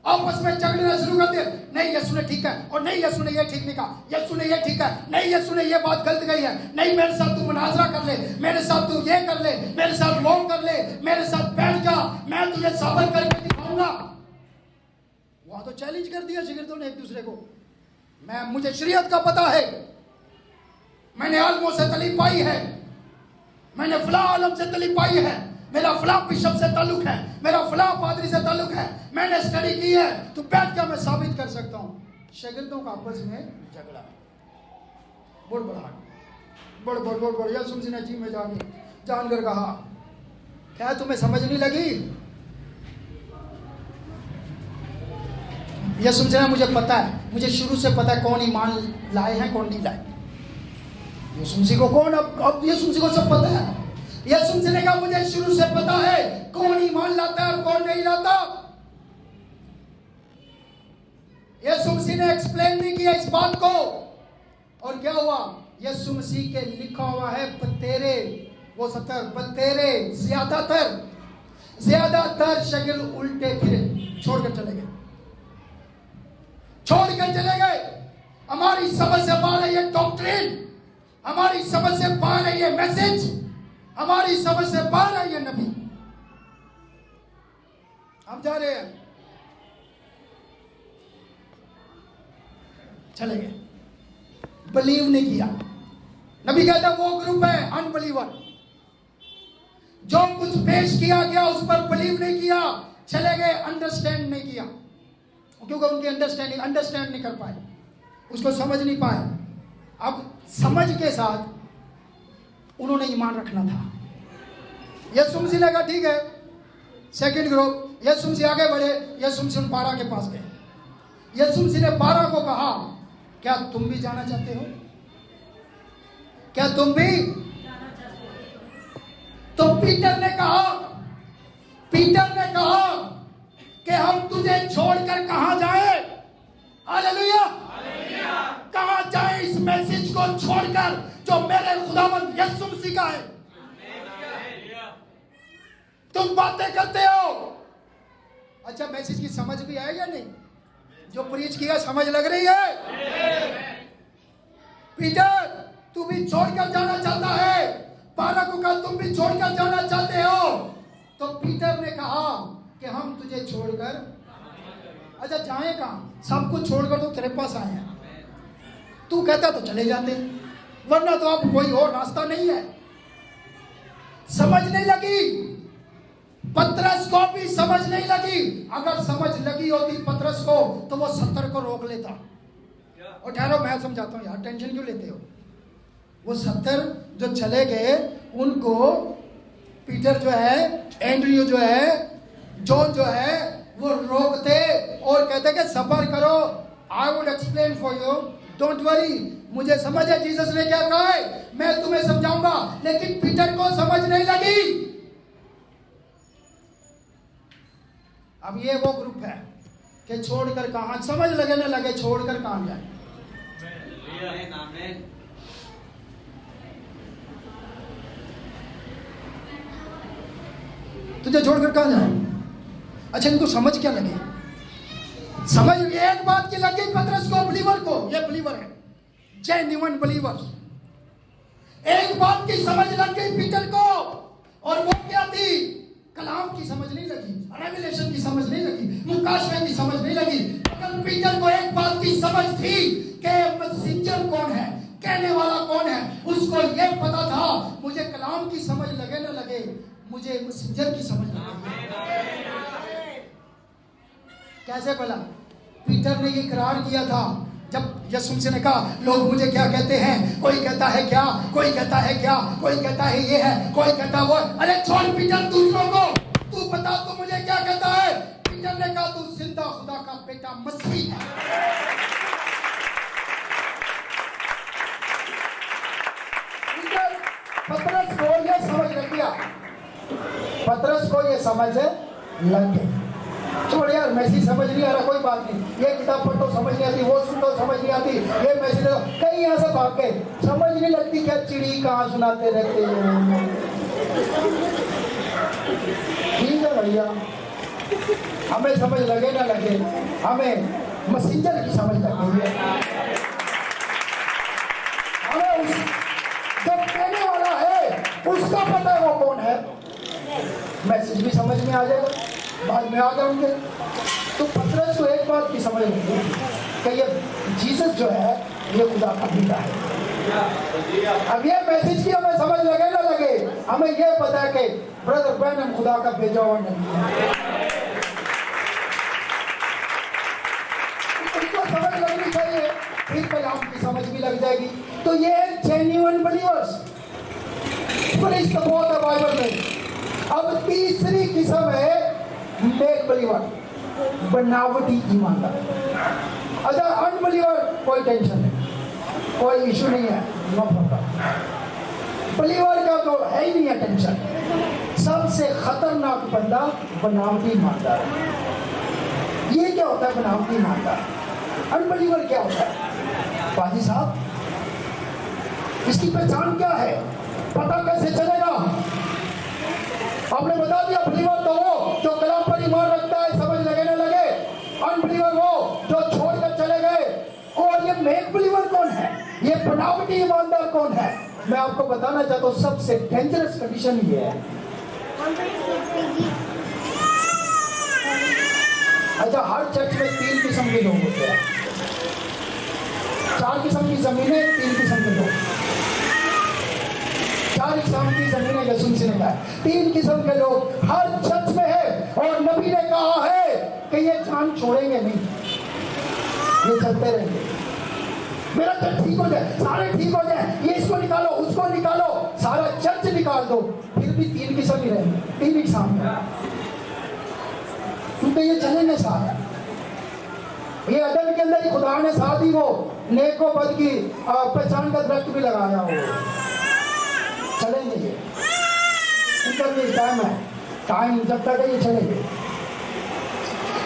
आपस में झगड़ना शुरू कर दिया। नहीं यीशु ने ठीक है, और नहीं यीशु ने ये ठीक नहीं कहा, यीशु ने ये ठीक है, नहीं यीशु ने ये बात गलत कही है, नहीं मेरे साथ तू मुनाजरा कर ले, मेरे साथ तू ये कर ले, मेरे साथ वो कर ले, मेरे साथ बैठ जा, मैं तुझे साबित करके दिखाऊंगा। वहां तो चैलेंज कर दिया शागिर्दों ने एक दूसरे को। मुझे शरीयत का पता है, मैंने आलमों से तलीम पाई है, मैंने फलां आलम से तलीम पाई है, मेरा फलां बिशप से ताल्लुक है, मेरा फलां पादरी से ताल्लुक है, मैंने स्टडी की है, तू बैठ कर मैं साबित कर सकता हूं। शागिर्दों का आपस में झगड़ा, बुड़बड़ाहट, यीशु मसीह ने जी में जानकर कहा। क्या तुम्हें समझ नहीं लगी? यीशु मसीह ने, मुझे पता है, मुझे शुरू से पता है कौन ईमान लाए हैं कौन नहीं लाए। यीशु मसीह को कौन, अब यीशु मसीह को सब पता है। यीशु मसीह ने कहा मुझे शुरू से पता है कौन ईमान लाता है और कौन नहीं लाता। यीशु मसीह ने एक्सप्लेन नहीं किया इस बात को। और क्या हुआ? यीशु मसीह के लिखा हुआ है बतेरे, वो 70 बतेरे, ज्यादातर शागिर्द उल्टे फिरे, छोड़कर चले गए, छोड़कर चले गए। हमारी समझ से बाहर है ये डॉक्ट्रिन, हमारी समझ से बाहर है ये मैसेज, हमारी समझ से बाहर है ये नबी। हम जा रहे हैं, चले गए, बिलीव नहीं किया। नबी कहता वो ग्रुप है अनबिलीवर, जो कुछ पेश किया गया उस पर बिलीव नहीं किया, चले गए, अंडरस्टैंड नहीं किया, क्योंकि उनकी अंडरस्टैंड नहीं कर पाए, उसको समझ नहीं पाए। अब समझ के साथ उन्होंने ईमान रखना था। यीशु मसीह ने कहा ठीक है, सेकंड ग्रुप, यीशु मसीह आगे बढ़े, यीशु मसीह 12 के पास गए। यीशु मसीह ने 12 को कहा क्या तुम भी जाना चाहते हो? क्या तुम भी? तो पीटर ने कहा कि हम तुझे छोड़कर कहां जाए? हालेलुया, कहां जाए इस मैसेज को छोड़कर जो मेरे खुदावंद यीशु मसीह का है। तुम बातें करते हो, अच्छा मैसेज की समझ भी है या नहीं? जो प्रीच किया समझ लग रही है? पीटर तू भी छोड़कर जाना चाहता है, 12 को कहा तुम भी छोड़कर जाना चाहते हो। तो पीटर ने कहा कि हम तुझे छोड़कर, अच्छा जाए कहां? सब कुछ छोड़कर तो तेरे पास आए हैं, तू कहता तो चले जाते, वरना तो अब कोई और रास्ता नहीं है। समझ नहीं लगी, पतरस को भी समझ नहीं लगी। अगर समझ लगी होती पतरस को तो वो 70 को रोक लेता। और ठहरो, मैं समझाता हूँ यार, टेंशन क्यों लेते हो। वो 70 जो चले गए, उनको पीटर जो है, एंड्रयू जो है, जॉन जो है, वो रोकते और कहते कि सबर करो, I would explain for you, don't worry, मुझे समझ है जीसस ने क्या कहा है, मैं तुम्हें समझाऊंगा। लेकिन पीटर को समझ नहीं लगी। अब ये वो ग्रुप है कि छोड़कर कहां, समझ लगे ना लगे, छोड़कर कहां जाए। तुझे छोड़कर कहां जाए। अच्छा, इनको समझ क्या लगी? समझ एक बात की लग गई पतरस को, बिलीवर को, ये बिलीवर है, जेन्युइन बिलीवर। एक बात की समझ लग गई पीटर को, और वो क्या थी? कलाम की समझ नहीं लगी, रेवलेशन की समझ नहीं लगी, मुकाशफे की समझ नहीं लगी। अगर पीटर को एक बात की समझ थी कि मैसेंजर कौन है, कहने वाला कौन है, उसको ये पता था, मुझे कलाम की समझ लगे ना लगे, मुझे मैसेंजर की समझ लगे। कैसे बोला? पीटर ने ये इकरार किया था जब यीशु से ने कहा, लोग मुझे क्या कहते हैं, कोई कहता है क्या, कोई कहता है क्या, कोई कहता है ये है, कोई कहता वो। अरे छोड़ पीटर दूसरों को, तू बता तू मुझे क्या कहता है। पीटर ने कहा, तू जिंदा खुदा का बेटा मसीह है। पतरस को ये समझ लग गया, पतरस को ये समझ लग गई। छोड़ यार, मैसेज समझ नहीं आ रहा, कोई बात नहीं, ये किताब पढ़ो समझ नहीं आती, वो सुन लो समझ नहीं आती, ये मैसेज कहीं यहाँ से भाग गए, समझ नहीं लगती, क्या चिड़ी कहाँ सुनाते रहते हैं। ठीक है भैया, हमें समझ लगे ना लगे, हमें मैसेंजर की समझ लग गई है। हमें जो कहने वाला है उसका पता है वो कौन है। मैसेज भी समझ में आ जाएगा, बाद में आ जाओगे। तो पतरस को एक बात की समझ नहीं कि ये जीसस जो है ये खुदा का बेटा है। अब ये मैसेज की हमें समझ लगे ना लगे, हमें ये पता है कि ब्रदर ब्रैनम खुदा का भेजा हुआ नहीं है। इसको समझ लगनी चाहिए, फिर कलाम की समझ भी लग जाएगी। तो ये जेन्युइन बिलीवर्स बाइबल में। अब तीसरी किस्म है मेक बिलीवर, बनावटी ईमानदार। अच्छा, अनबिलीवर कोई टेंशन नहीं, कोई इशू नहीं है, नो प्रॉब्लम। बिलीवर का तो है ही नहीं है टेंशन। सबसे खतरनाक बंदा बनावटी ईमानदार। ये क्या होता है बनावटी ईमानदार? अनबिलीवर क्या होता है बाजी साहब? इसकी पहचान क्या है, पता कैसे चलेगा? आपने बता दिया, बिलीवर तो वो जो कलाम पर ईमान रखता है, समझ लगे ना लगे। अनबिलीवर वो जो छोड़कर चले गए। और ये मेक बिलीवर कौन है, ये बनावटी ईमानदार कौन है? मैं आपको बताना चाहता हूँ, सबसे डेंजरस कंडीशन ये है। अच्छा, हर चर्च में 3 किस्म के लोग होते हैं, 4 किस्म की जमीनें, 3 किस्म के लोग। 4 किस्म की जमीनें यीशु से ने कहा, 3 किस्म के लोग हर चर्च में है। और नबी ने कहा है कि ये जान छोड़ेंगे नहीं, ये चलते रहेंगे। मेरा चर्च ठीक हो जाए, सारे ठीक हो जाए, ये इसको निकालो, उसको निकालो, सारा चर्च निकाल दो, फिर भी 3 किस्म ही रहेंगे, 3 ही सामने, क्योंकि ये चलेंगे साथ। ये अदन के अंदर ही खुदा ने साथ ही वो नेको बद की पहचान का दरख्त भी लगाया हो, चलेंगे ये। इनका भी टाइम है, टाइम जब तक है ये चलेंगे।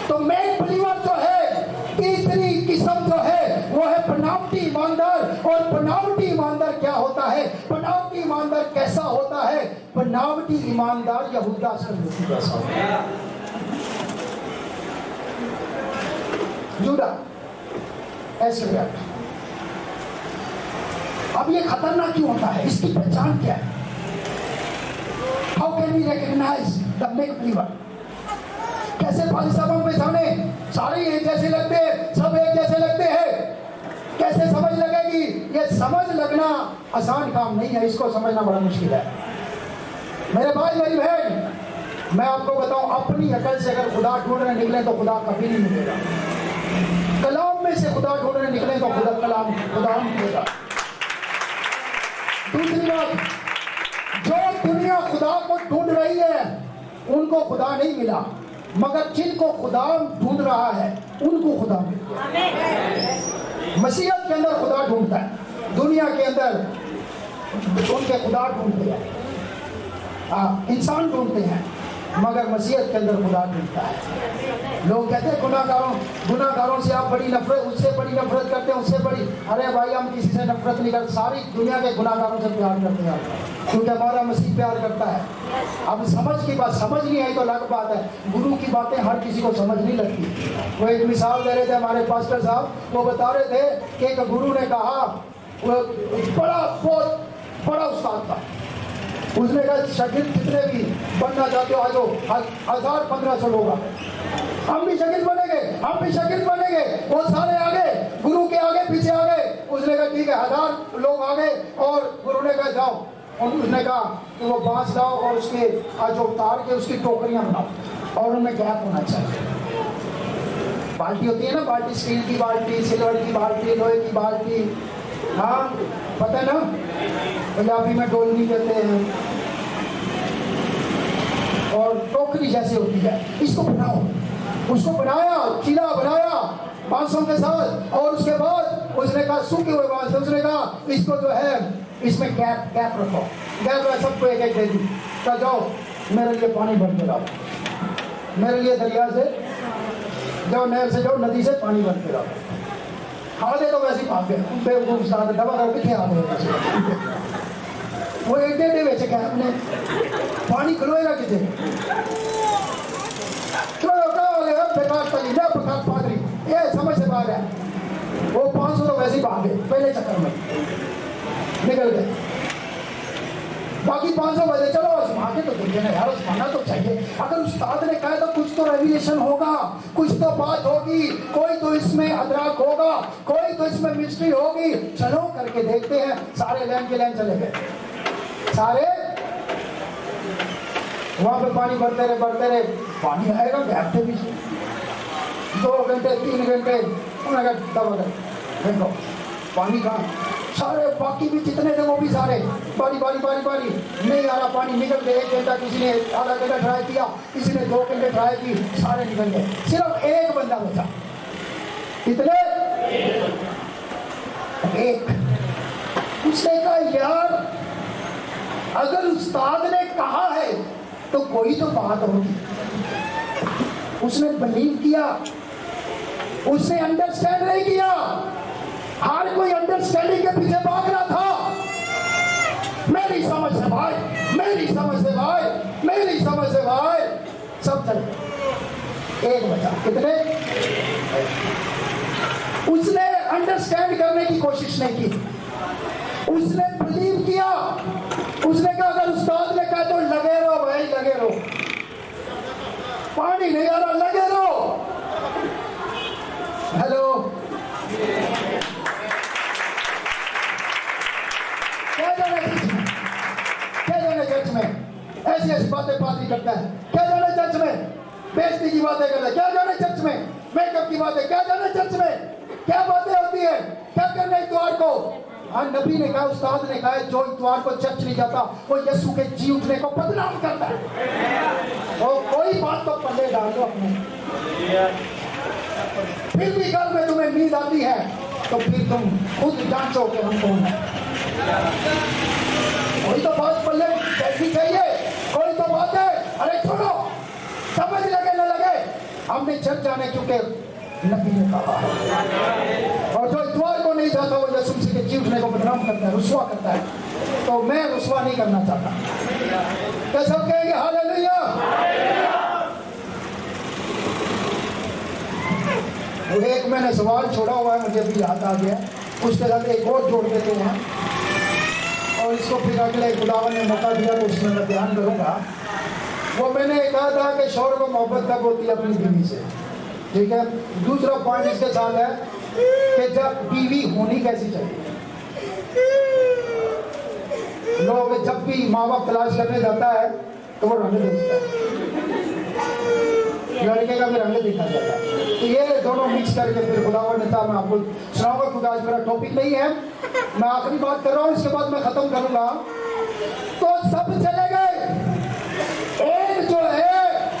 तो मेक बिलीवर जो है, तीसरी किस्म जो है, वो है बनावटी ईमानदार। और बनावटी ईमानदार क्या होता है, बनावटी ईमानदार कैसा होता है? बनावटी ईमानदार यहूदा अस्करियोती जैसा होता है। यूदा इस्करियोत। अब ये खतरनाक क्यों होता है, इसकी पहचान क्या है? How can we recognise the make believer? कैसे भाई साहब हम पहचाने? सारे एक जैसे लगते हैं, सब एक जैसे लगते हैं। कैसे समझ लगेगी? ये समझ लगना आसान काम नहीं है, इसको समझना बड़ा मुश्किल है। मेरे भाई मेरी बहन, मैं आपको बताऊं, अपनी अकल से अगर खुदा ढूंढने निकले तो खुदा कभी नहीं मिलेगा। कलाम में से खुदा ढूंढने निकले तो खुदा नहीं मिलेगा। दूसरी बात, जो दुनिया खुदा को ढूंढ रही है उनको खुदा नहीं मिला, मगर जिनको खुदा ढूंढ रहा है उनको खुदा मिल गया। मसीहत के अंदर खुदा ढूंढता है, दुनिया के अंदर उनके खुदा ढूंढते हैं, इंसान ढूंढते हैं, मगर मसीहत के अंदर खुदा ढूंढता है। लोग कहते हैं गुनाहगारों से आप बड़ी नफरत, उससे बड़ी नफरत करते हैं, उससे बड़ी। अरे भाई, हम किसी से नफरत नहीं करते, सारी दुनिया के गुनाहगारों से प्यार करते हैं, क्योंकि हमारा मसीह प्यार करता है। अब समझ की बात, समझ नहीं आई तो अलग बात है। गुरु की बातें हर किसी को समझ नहीं लगती। वो एक मिसाल दे रहे थे हमारे पास्टर साहब, वो बता रहे थे कि एक गुरु ने कहा, वो बहुत बड़ा उस्ताद था, उसने कहा शागिर्द जितने भी बनना चाहते हो आ जाओ, 1000-1500 लोग आ गए, हम भी शागिर्द बनेंगे। वो सारे आ गए, गुरु के आगे पीछे आ गए। उसने कहा ठीक है, 1000 लोग आ गए, और गुरु ने कहा जाओ, और उसने कहा कि वो बांस लाओ और उसके जो उतार के उसकी टोकरियां बनाओ, और उनमें गैप होना चाहिए। बाल्टी होती है ना, बाल्टी, स्टील की बाल्टी, सिल्वर की बाल्टी, लोहे की बाल्टी, हाँ पता है ना, पंजाबी में डोलनी कहते हैं, और टोकरी जैसे होती है, इसको बनाओ। उसको बनाया, चीला बनाया बांसों के साथ, और उसके बाद उसने कहा सूखे हुए बांस, उसने कहा इसको जो है इसमें गैप रखो, गैप सबको एक दे दी। कहा जाओ मेरे लिए पानी भर के लाओ, मेरे लिए दरिया से जाओ, नहर से जाओ, नदी से पानी भर के लाओ। आधे तो वैसे ही भाग गए, बेवकूफ साथ दबा कर कितने आ गए, वो एडे बेच गए अपने, पानी खिलोएगा किसे? बेकार तरीका, बेकार पादरी, ये समझ से बाहर है। वो 500 तो वैसे ही भाग गए पहले चक्कर में, निकल गए। बाकी 500 बजे चलो आगे तो देखिए ना यार, आसमाना तो चाहिए। अगर उस्ताद ने कहा तो कुछ तो रेवलेशन होगा, कुछ तो बात होगी, कोई तो इसमें अदराक होगा, कोई तो इसमें मिस्ट्री होगी। चलो करके देखते हैं। सारे लाइन के लाइन चले गए, सारे वहां पे पानी भरते रहे, पानी आएगा गैप थे बीच में, 2 घंटे 3 घंटे, उन्होंने कहा देखो पानी कहाँ। सारे बाकी भी जितने थे वो भी सारे बारी नहीं आ रहा पानी, निकल गए। 1 घंटा किसी ने, आधा घंटा ट्राई किया, किसी ने 2 घंटे ट्राई की, सारे निकल गए। सिर्फ एक बंदा बचा। कितने? एक। उसने कहा यार, अगर उस्ताद ने कहा है तो कोई तो बात होगी। उसने बिलीव किया, उसने अंडरस्टैंड नहीं किया। हर कोई अंडरस्टैंडिंग के पीछे भाग रहा था। मेरी समझ से भाई, सब चले, एक बचा। कितने? उसने अंडरस्टैंड करने की कोशिश नहीं की, उसने बिलीव किया। उसने कहा अगर उस्ताद ने कहा तो लगे रहो भाई, लगे रहो, पानी नहीं आ रहा, लगे रहो। हेलो, क्या जाने चर्च में ऐसी बातें पादरी करता है, क्या जाने चर्च में बेइज्जती की बातें करता है, क्या जाने चर्च में मेकअप की बातें, क्या जाने चर्च में क्या बातें होती है, क्या करना इतवार को। हाँ, नबी ने कहा, उस्ताद ने कहा, जो इतवार को चर्च नहीं जाता वो यीशु के जी उठने को बदनाम करता है। और कोई बात तो पल्ले डाल दो अपने। फिर भी घर में तुम्हें नींद आती है तो फिर तुम खुद जांचो कि हम कौन है। कोई तो बात पल्ले कैसी चाहिए, कोई तो बात है। अरे छोड़ो, समझ लगे न लगे, हमने चर्च जाने क्योंकि नबी ने कहा है। और जो इतवार को नहीं जाता वो यीशु मसीह के जी उठने को बदनाम करता है, रुस्वा करता है। तो मैं रुस्वा नहीं करना चाहता। क्या सब कहेंगे हालेलुया? एक मैंने सवाल छोड़ा हुआ है, मुझे भी याद आ गया, उसके साथ एक और जोड़ देते हैं, और इसको फिर अगले खुदावन ने मौका दिया तो उसमें मैं ध्यान करूंगा। वो मैंने कहा था कि शौहर को मोहब्बत कब होती है अपनी बीवी से, ठीक है। दूसरा पॉइंट इसके साथ है कि जब बीवी होनी कैसी चाहिए। लोग जब भी माँ बाप तलाश करने जाता है तो वो रंग देखता है, लड़के का भी रंग देखा जाता है। तो ये दोनों मिक्स करके फिर खुदावन ने मैं आपको सुनाऊंगा, क्योंकि आज मेरा टॉपिक नहीं है, मैं आखिरी बात कर रहा हूँ, इसके बाद मैं खत्म करूंगा। तो सब चले गए, एक जो है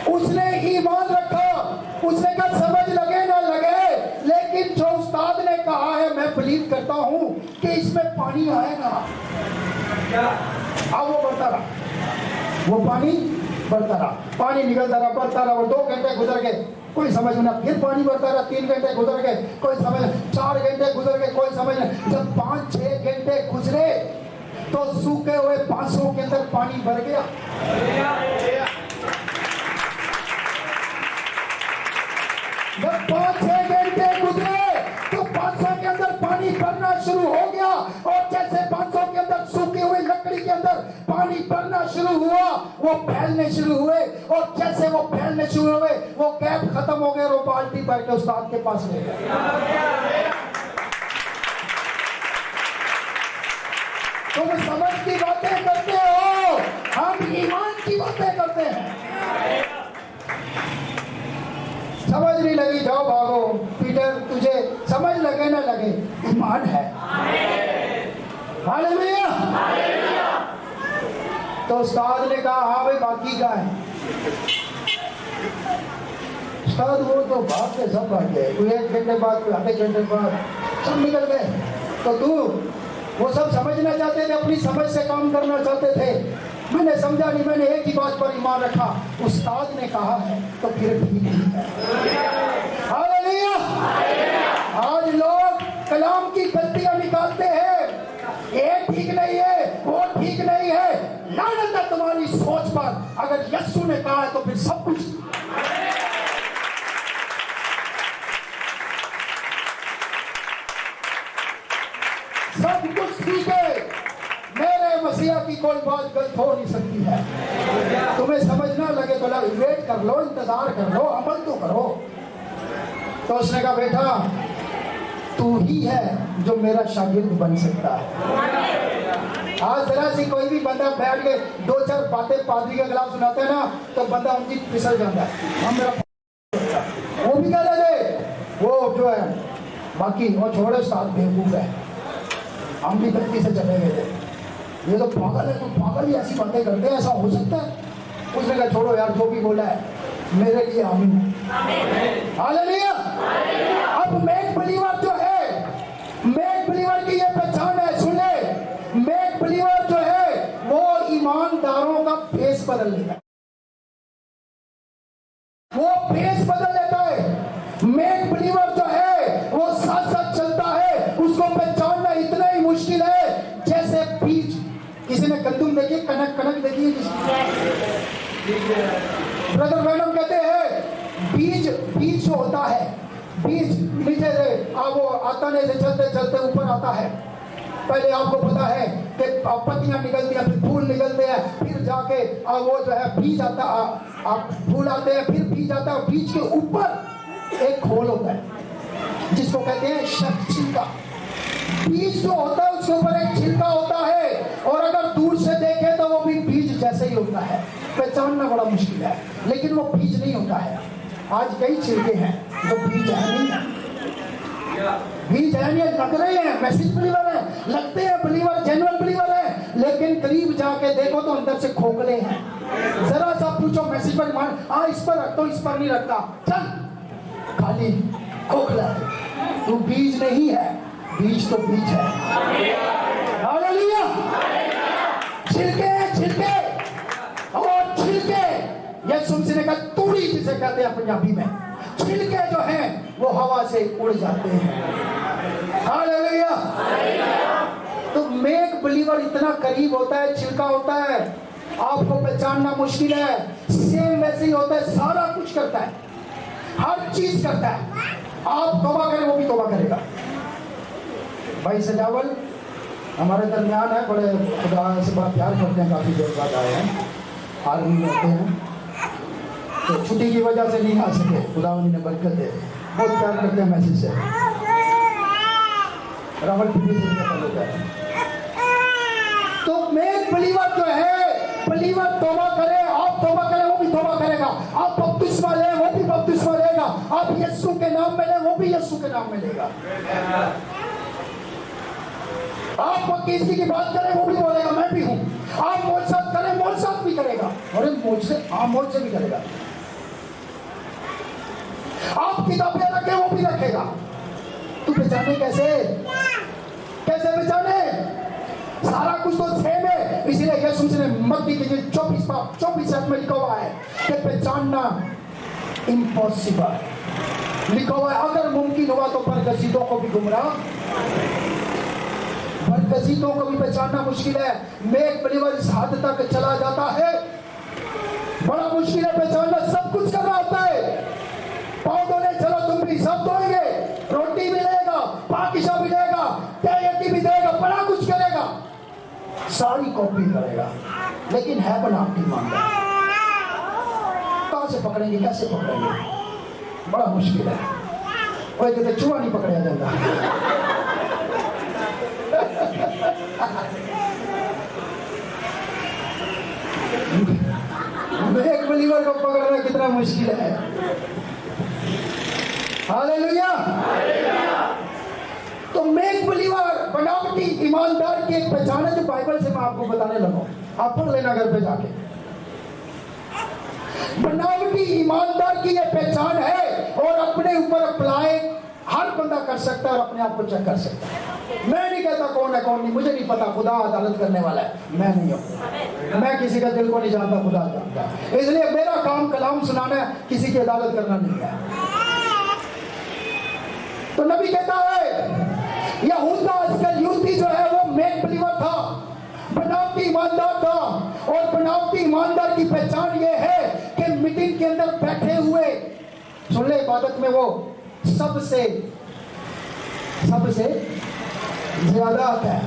उसने ईमान रखा, उसने कहा समझ लगे ना लगे, लेकिन जो उस्ताद ने कहा है मैं बिलीव करता हूं कि इसमें पानी आएगा। अब वो बढ़ता रहा, वो पानी बढ़ता रहा, पानी निकलता रहा, बढ़ता रहा। वो 2 घंटे गुजर गए, कोई समझ ना, फिर पानी बढ़ता रहा, 3 घंटे गुजर गए, कोई समझ, 4 घंटे गुजर गए, कोई समझ नहीं। जब 5-6 घंटे गुजरे तो सूखे हुए बांसों के अंदर पानी भर गया। जब 5-6 घंटे गुजरे तो बांसों के अंदर पानी भरना शुरू हो गया, और जैसे बांसों के अंदर सूखी हुई लकड़ी के अंदर पानी भरना शुरू हुआ, वो फैलने शुरू हुए, और जैसे वो फैलने शुरू हुए वो गैप खत्म हो गया, और वो बाल्टी भर के उस्ताद के पास ले गए। तुम समझ की बातें करते हो, हम ईमान की बातें करते हैं। समझ नहीं लगी, जाओ भागो। पीटर तुझे समझ लगे ना लगे, ईमान है। हालेलुया। तो उस्ताद ने कहा हाँ भाई बाकी का है। उस्ताद वो तो भाग के सब भाग गए, कोई 1 घंटे बाद, कोई आधे घंटे बाद सब निकल गए। तो तू वो सब समझना चाहते थे, अपनी समझ से काम करना चाहते थे। मैंने समझा नहीं, मैंने एक ही बात पर ईमान रखा, उस्ताद ने कहा है तो फिर ठीक है। हालेलुया। आज लोग कलाम की गलतियां निकालते हैं, ये ठीक नहीं है, वो ठीक नहीं है। लानत है तुम्हारी सोच पर, अगर यीशु ने कहा है तो फिर सब कुछ। सब कुछ ठीक है, मेरे मसीहा की कोई बात गलत हो नहीं सकती है। तुम्हें समझ ना लगे तो वेट कर लो, इंतजार कर लो, अमल तो करो। तो उसने कहा बेटा तू ही है जो मेरा शागिर्द बन सकता है। आज जरा सी कोई भी बंदा बैठ के 2-4 बातें पादरी के खिलाफ सुनाते हैं ना, तो बंदा उनकी फिसल जाता है। हम मेरा वो भी कह दे, वो जो है बाकी वो छोड़े, साथ बेवकूफ है, हम भी गलती से चले गए थे, ये तो पागल है, तो पागल ही ऐसी बातें करते हैं, ऐसा हो सकता है। उसने कहा छोड़ो यार, जो भी बोला है मेरे लिए आमीन। हालेलुया। अब मेक बिलीवर जो है, मेक बिलीवर की ये पहचान है, सुने, मेक बिलीवर जो है वो ईमानदारों का फेस बदल लेता है, वो फेस बदल लेता है। मेक बिलीवर जो है वो साथ साथ चलता है, उसको पहचानना इतना ही मुश्किल है जैसे बीज। किसी ने कद्दूम देखी, कनक देखी है? ब्रदर मैडम कहते हैं बीज जो होता है, बीज नीचे से वो आताने से चलते चलते ऊपर आता है। पहले आपको पता है कि पत्तियां निकलती हैं, फिर फूल निकलते हैं, फिर जाके वो जो है बीज आता, फूल आते हैं, फिर बीज आता है। बीज के ऊपर एक खोल होता है जिसको कहते हैं छिलका। बीज जो होता है उसके ऊपर एक छिलका होता है, और अगर दूर से देखें तो वो भी बीज जैसे ही होता है, पहचानना बड़ा मुश्किल है, लेकिन वो बीज नहीं होता है। आज कई छिलके हैं जो बीज है नहीं है, बीज है नहीं, लग रहे हैं मैसेज बिलीवर है, लगते हैं बिलीवर, जेन्युइन बिलीवर है, लेकिन करीब जाके देखो तो अंदर से खोखले हैं। जरा सा पूछो मैसेज पर मान, हाँ इस पर रखता हूं, इस पर नहीं रखता, चल खाली खोखला है, तू बीज नहीं है, बीज तो बीज है। हालेलुया। छिलके छिलके और छिलके, यीशु मसीह ने कहा तूड़ी जिसे कहते हैं पंजाबी में, छिलके जो हैं वो हवा से उड़ जाते हैं। हालेलुया। तो मेक बिलीवर इतना करीब होता है, छिलका होता है, आपको पहचानना मुश्किल है। सेम वैसे ही होता है, सारा कुछ करता है, हर चीज करता है। आप तौबा करें वो भी तौबा करेगा। भाई सजावल हमारे दरमियान है, बड़े खुदा से बड़ा प्यार करते हैं, काफ़ी देर बाद आए हैं, आर्मी में होते हैं, तो छुट्टी की वजह से नहीं आ सके, खुदा उन्हें बरकत दे, बहुत प्यार करते हैं मैसेज से। रावण पीछे से निकल हो जाए। तो मेक बिलीवर जो है, बिलीवर तौबा करे, आप तौबा करें वो भी तौबा करेगा, आप बपतिस्मा ले वो भी बपतिस्मा लेगा, आप यीशु के नाम में ले वो भी यीशु के नाम में लेगा, आप किसी की बात करें वो भी बोलेगा मैं भी हूं, आप मोजसात करें मोजसात भी करेगा, अरे मोजसे हाँ मोजसे भी करेगा, आप किताबें रखें वो भी रखेगा। तू पहचाने कैसे, कैसे पहचाने? सारा कुछ तो सेम है, इसीलिए यीशु ने मत्ती की 24 में लिखा हुआ है कि पहचानना इम्पॉसिबल लिखा हुआ है, अगर मुमकिन हुआ तो बरगजीदों को भी गुमराह, बरगजीदों को भी पहचानना मुश्किल है। मेक बिलीवर इस हद तक चला जाता है, बड़ा मुश्किल है पहचानना, सब कुछ करना होता है। पाँव धोने चलो तुम भी, सब धोएंगे, रोटी भी देगा, पाकिशा भी देगा, तेयकी भी देगा, बड़ा कुछ करेगा, सारी कॉपी करेगा, लेकिन है बनावटी ईमानदार। कहां से पकड़ेंगे, कैसे पकड़ेंगे, बड़ा मुश्किल है। वो कहते चूहा नहीं पकड़ा जाता। एक बिलीवर को पकड़ना कितना मुश्किल है। हालेलुया। तो मेक बिलीवर बनावटी ईमानदार की एक पहचान है जो बाइबल से मैं आपको बताने लगा, आप पढ़ लेना घर पे जाके। बनावटी ईमानदार की यह पहचान है और अपने ऊपर अप्लाई हर बंदा कर सकता है और अपने आप को चेक कर सकता है। मैं नहीं कहता कौन है कौन नहीं, मुझे नहीं पता, खुदा अदालत करने वाला है, मैं नहीं हूं, मैं किसी का दिल को नहीं जानता, खुदा जानता है। इसलिए मेरा काम कलाम सुनाना है, किसी की अदालत करना नहीं है। तो नबी कहता है यहूदा इस्करियोती जो है वो मेक बिलीवर था, बनावटी ईमानदार था, और बनावटी ईमानदार की पहचान ये है कि मीटिंग के अंदर बैठे हुए, सुन ले, इबादत में वो सबसे ज्यादा आता है।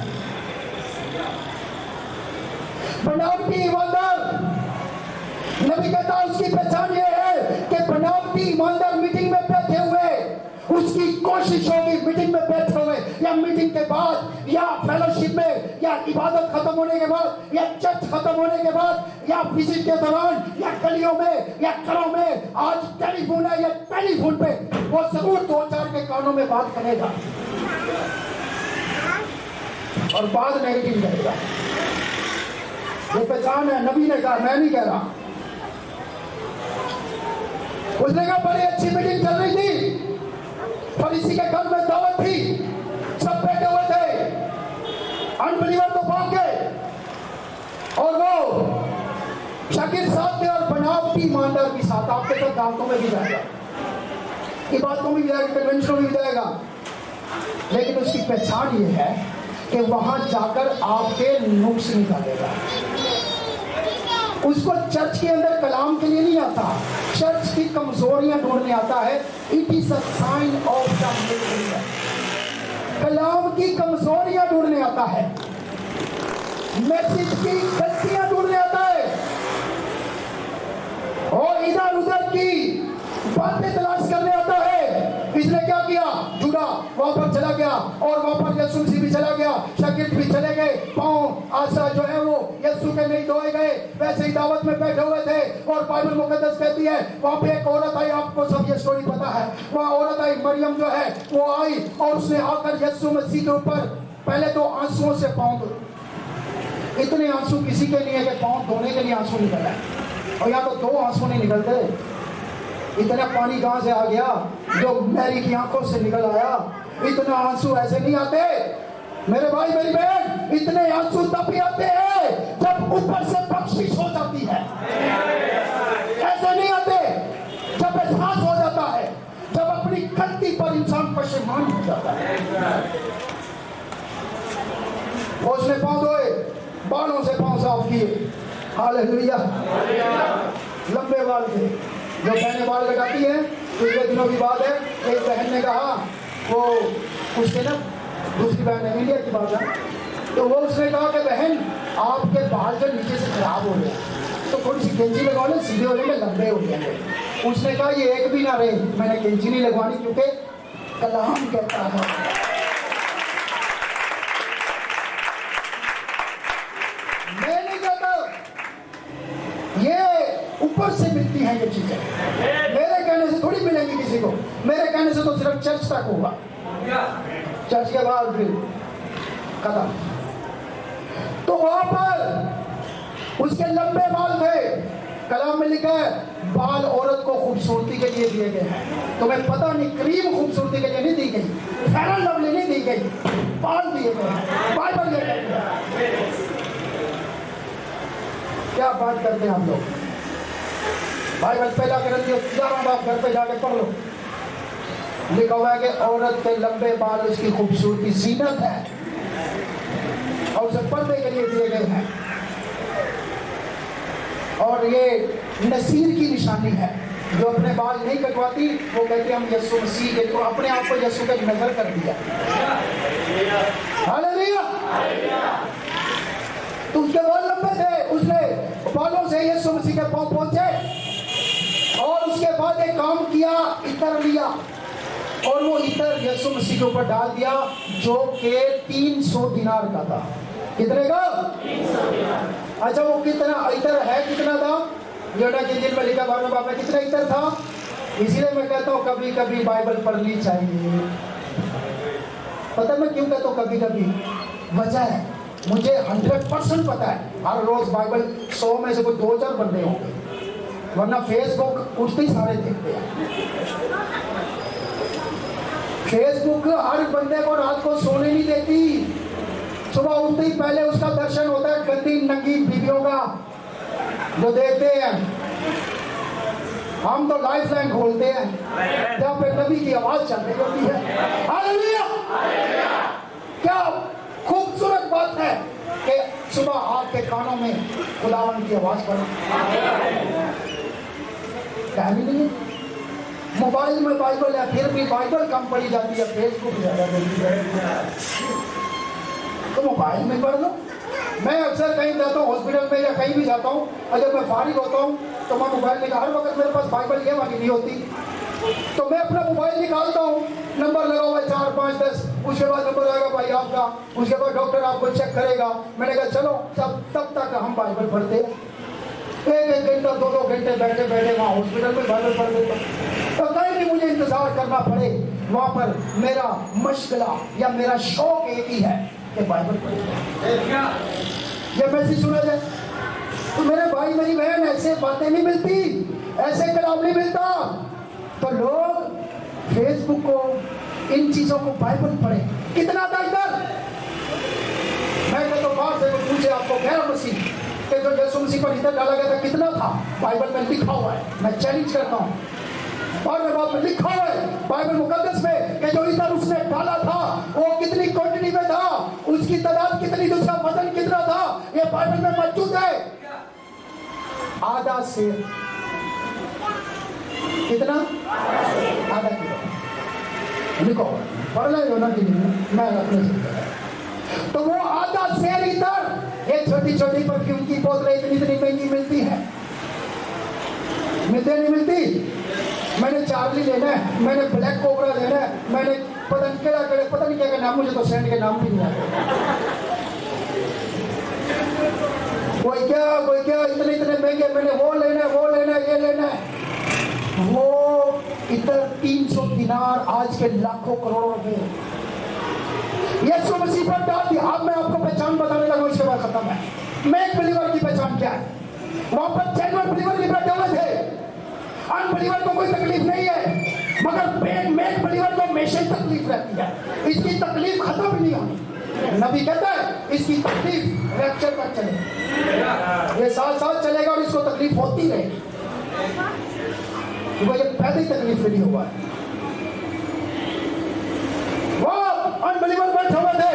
बनावटी ईमानदार, नबी कहता है उसकी पहचान ये है कि बनावटी ईमानदार मीटिंग में बैठे हुए, उसकी कोशिश होगी मीटिंग में बैठे हुए या मीटिंग के बाद या फेलोशिप में या इबादत खत्म होने के बाद या चर्च खत्म होने के बाद या विजिट के दौरान या गलियों में या घरों में, आज टेलीफोन है या टेलीफोन पे वो जरूर 2-4 के कानों में बात करेगा और बात नेगेटिव करेगा। ये पहचान है, नबी ने कहा, मैं नहीं कह रहा। उसने कहा बड़ी अच्छी मीटिंग चल रही थी, फरीसी के घर में दावत थी, सब बैठे हुए थे, अनबिलीवर तो भाग गए और वो शागिर्द साथ थे और बनावटी ईमानदार के साथ। आपके साथ दावतों में भी जाएगा, इबादतों में भी जाएगा, कन्वेंशनों में भी जाएगा, लेकिन उसकी पहचान ये है कि वहां जाकर आपके नुक्स निकालेगा। उसको चर्च के अंदर कलाम के लिए नहीं आता, चर्च की कमजोरियां ढूंढने आता है। It is a sign of the million, कलाम की कमजोरियां ढूंढने आता है, मैसेज की गलतियां ढूंढने आता है और इधर उधर की बातें तलाश करने आता है। इसने क्या किया, जुड़ा, वहां पर चला गया और वहां पर यीशु मसीह भी चला गया, शागिर्द भी चले गए, पांव आशा जो है वो यीशु के नहीं धोए गए, वैसे ही दावत में बैठे हुए थे। और बाइबल मुकद्दस कहती है वहां पे एक औरत आई, आपको सब ये स्टोरी पता है। वहां औरत आई, मरियम जो है वो आई और उसने आकर यीशु मसीह के ऊपर पहले तो आंसुओं से पांव धोए। इतने आंसू किसी के नहीं है कि पांव धोने के लिए आंसू निकल है, और यहाँ तो 2 आंसू नहीं निकलते। इतना पानी कहां से आ गया जो मैरी की आंखों से निकल आया। इतना आंसू ऐसे नहीं आते मेरे भाई मेरी बहन, इतने आंसू तब भी आते हैं जब ऊपर से बख्शिश हो जाती है। ऐसे नहीं आते जब एहसास हो जाता है, जब अपनी गलती पर इंसान परेशान हो जाता है। उसने पांव धोए, बालों से पांव साफ किए, हालेलुया। लंबे बाल थे, जो बहनें बाल कटाती है, पिछले दिनों की बात है, एक बहन ने कहा, वो उसके ना दूसरी बहन है, इंडिया की बात है, तो वो उसने कहा कि बहन आपके बाल जो नीचे से खराब हो गए तो थोड़ी सी कैंची लगवा लो, सीधे हो जाएंगे, लंबे हो जाएंगे। उसने कहा ये एक भी ना रहे, मैंने कैंची नहीं लगवानी क्योंकि कलाम कहता है ये ऊपर से मिलती हैं ये चीजें, मेरे कहने से थोड़ी मिलेंगी किसी को। मेरे कहने से तो सिर्फ चर्च तक होगा, चर्च के बाद फिर खत्म। तो वहां पर उसके लंबे बाल थे। कलाम में लिखा है बाल औरत को खूबसूरती के लिए दिए गए हैं। तुम्हें पता नहीं, क्रीम खूबसूरती के लिए नहीं दी गई, फेयर एंड लवली नहीं दी गई, बाल दिए गए हैं, बाइबल दिए गए। क्या बात करते हैं आप लोग? बाइबल पहला करंथियों 11वां बाब घर पे जाके पढ़ लो। लिखा हुआ है कि औरत के लंबे बाल उसकी खूबसूरती जीनत है और उसे पर्दे के लिए दिए गए हैं। और ये नसीर की निशानी है। जो अपने बाल नहीं कटवाती वो कहते हम यीशु मसीह के, तो अपने आप को यीशु का नजर कर दिया। हालेलुया। तो उसके बाल लंबे थे, उसने बालों से यीशु मसीह के पांव पहुंचे और उसके बाद एक काम किया, इतर लिया और वो इतर यीशु मसीह के ऊपर डाल दिया, जो कि 300 दिनार का था। कितने का? 300 दिनार। अच्छा, वो कितना इतर है, कितना था? योना के दिन में लिखा 12वें बाब में कितना इतर था। इसीलिए मैं कहता हूँ कभी कभी बाइबल पढ़नी चाहिए। पता मैं क्यों कहता हूँ कभी कभी? वजह है, मुझे 100% पता है हर रोज बाइबल 100 में से कोई 2-4 बंदे होंगे, वरना फेसबुक उठते ही सारे देखते हैं। फेसबुक हर बंदे को रात को सोने नहीं देती। सुबह उठते ही पहले उसका दर्शन होता है गंदी नंगी बीवियों का, जो देखते हैं। हम तो लाइफ लाइन खोलते हैं जहाँ पे नबी की आवाज चल रही होती है। हालेलुया। क्या खूबसूरत बात है कि सुबह आपके कानों में खुदावन की आवाज पड़े। टाइम ही नहीं है। मोबाइल में बाइबल है, फिर भी बाइबल कम पढ़ी जाती है, फेसबुक ज्यादा मिलती है। तो मोबाइल में पढ़ लो। मैं अक्सर कहीं जाता हूँ, हॉस्पिटल में या कहीं भी जाता हूँ, अगर मैं फारिग होता हूँ तो मैं मोबाइल निकाल, हर वक्त मेरे पास बाइबल ये वाली नहीं होती, तो मैं अपना मोबाइल निकालता हूँ, नंबर लगा हुआ है 4, 5, 10, उसके बाद नंबर आएगा भाई आपका, उसके बाद डॉक्टर आपको चेक करेगा। मैंने कहा चलो तब तक हम बाइबल पढ़ते हैं। 1-1 घंटा 2-2 घंटे बैठे बैठे वहाँ हॉस्पिटल में बाइबल पढ़ देता हूँ। तो कहीं भी मुझे इंतजार करना पड़े, वहाँ पर मेरा मशगला या मेरा शौक एक ही है कि बाइबल पढ़े, ये मैसेज सुना जाए। तो मेरे भाई मेरी बहन, ऐसे बातें नहीं मिलती, ऐसे कलाम नहीं मिलता। तो लोग फेसबुक को, इन चीजों को बाइबल पढ़े। कितना था इधर? मैं कहता हूँ बाहर से पूछे आपको गैर मसीह कि जो यीशु मसीह पर इधर डाला गया था कितना था? बाइबल में लिखा हुआ है, मैं चैलेंज करता हूँ। और बात में लिखा हुआ है बाइबल मुकद्दस में कि जो इधर उसने डाला था वो कितनी क्वांटिटी में था, उसकी तादाद कितनी, उसका वजन कितना था, ये बाइबल में मौजूद है। आधा से कितना? आधा किलो। लिखो, पढ़ ले योना के लिए, मैं अपने से। तो वो आधा शेर इधर, ये छोटी छोटी परफ्यूम की बोतलें इतनी महंगी मिलती है, मिलती नहीं मिलती? मैंने चार्ली लेना है, मैंने ब्लैक कोबरा लेना है, मैंने पता नहीं क्या नाम, मुझे तो सेंट के नाम भी नहीं आते। कोई क्या इतने महंगे, मैंने वो लेना है, ये लेना है। वो इधर 300 दिनार, आज के लाखों करोड़ों रुपए यीशु मसीह पर डाल दिया। अब मैं आपको पहचान बताने लगा, इसके बाद खत्म है। मेक बिलीवर की पहचान क्या है? वहां पर जेन्युइन बिलीवर नहीं बैठे हुए थे, अनबिलीवर को कोई तकलीफ नहीं है, मगर मेक बिलीवर को हमेशा तकलीफ रहती है। इसकी तकलीफ खत्म नहीं होनी। नबी कहता है इसकी तकलीफ रैप्चर तक चलेगी, ये साथ चलेगा और इसको तकलीफ होती रहेगी, क्योंकि ये पहले ही तकलीफ फ्री हुआ है। वो अनबिलीवर बैठे हुए थे,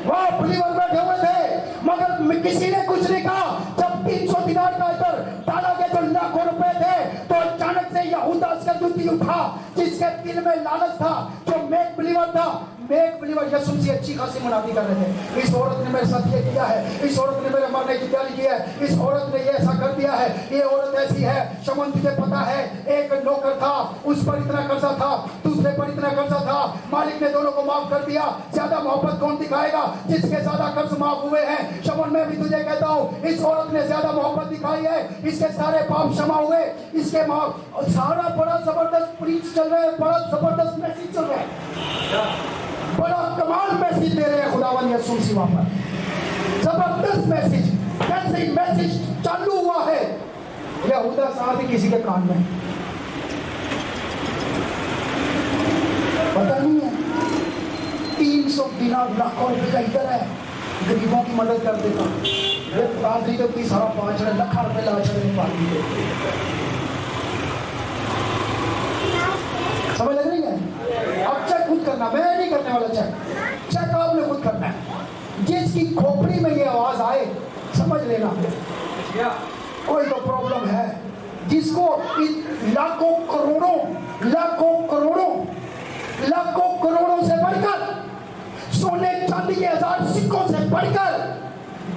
वो बिलीवर बैठे हुए थे, मगर किसी ने कुछ नहीं कहा। जब 300 दिनार का इधर डाला गया जो लाखों रुपए थे, तो अचानक से यहूदा इसकरियोती उठा, जिसके दिल में लालच था, जो मेक बिलीवर था। मेक बिलीवर यीशु मसीह अच्छी खासी मुनादी कर रहे थे। इस औरत ने मेरे साथ ये किया है, इस औरत ने मेरे मरने की तैयारी की है, इस औरत ने ये ऐसा कर दिया है, ये औरत ऐसी है। शमन तुझे पता है, एक नौकर था, उस पर इतना कर्जा था, दूसरे पर इतना कर्जा था, मालिक ने दोनों को माफ कर दिया। ज्यादा मोहब्बत कौन दिखाएगा? जिसके ज्यादा कर्ज माफ हुए हैं। शमन, मैं भी तुझे कहता हूँ, इस औरत ने ज्यादा मोहब्बत दिखाई है, इसके सारे पाप क्षमा हुए, इसके माँ सारा बड़ा जबरदस्त प्रीच चल रहा है, बड़ा जबरदस्त मैसेज चल रहा है, बड़ा कमाल मैसेज दे रहे हैं खुदावन यीशु मसीह वहां पर, जबरदस्त मैसेज। कैसे मैसेज चालू हुआ है, यहूदा साहब ही किसी के कान में पता नहीं है। 300 दिनार लाखों रुपए का इधर है, गरीबों की मदद कर देता। ये पादरी तो की सारा 5 लाख रुपए ला चले पादरी को, समझ लग रही है? अब चेक खुद करना, मैं नहीं करने वाला चेक, चेक आपने खुद करना है। जिसकी खोपड़ी में ये आवाज आए समझ लेना कोई तो प्रॉब्लम है। जिसको लाखों करोड़ों से बढ़कर, सोने चांदी के 1000 सिक्कों से बढ़कर,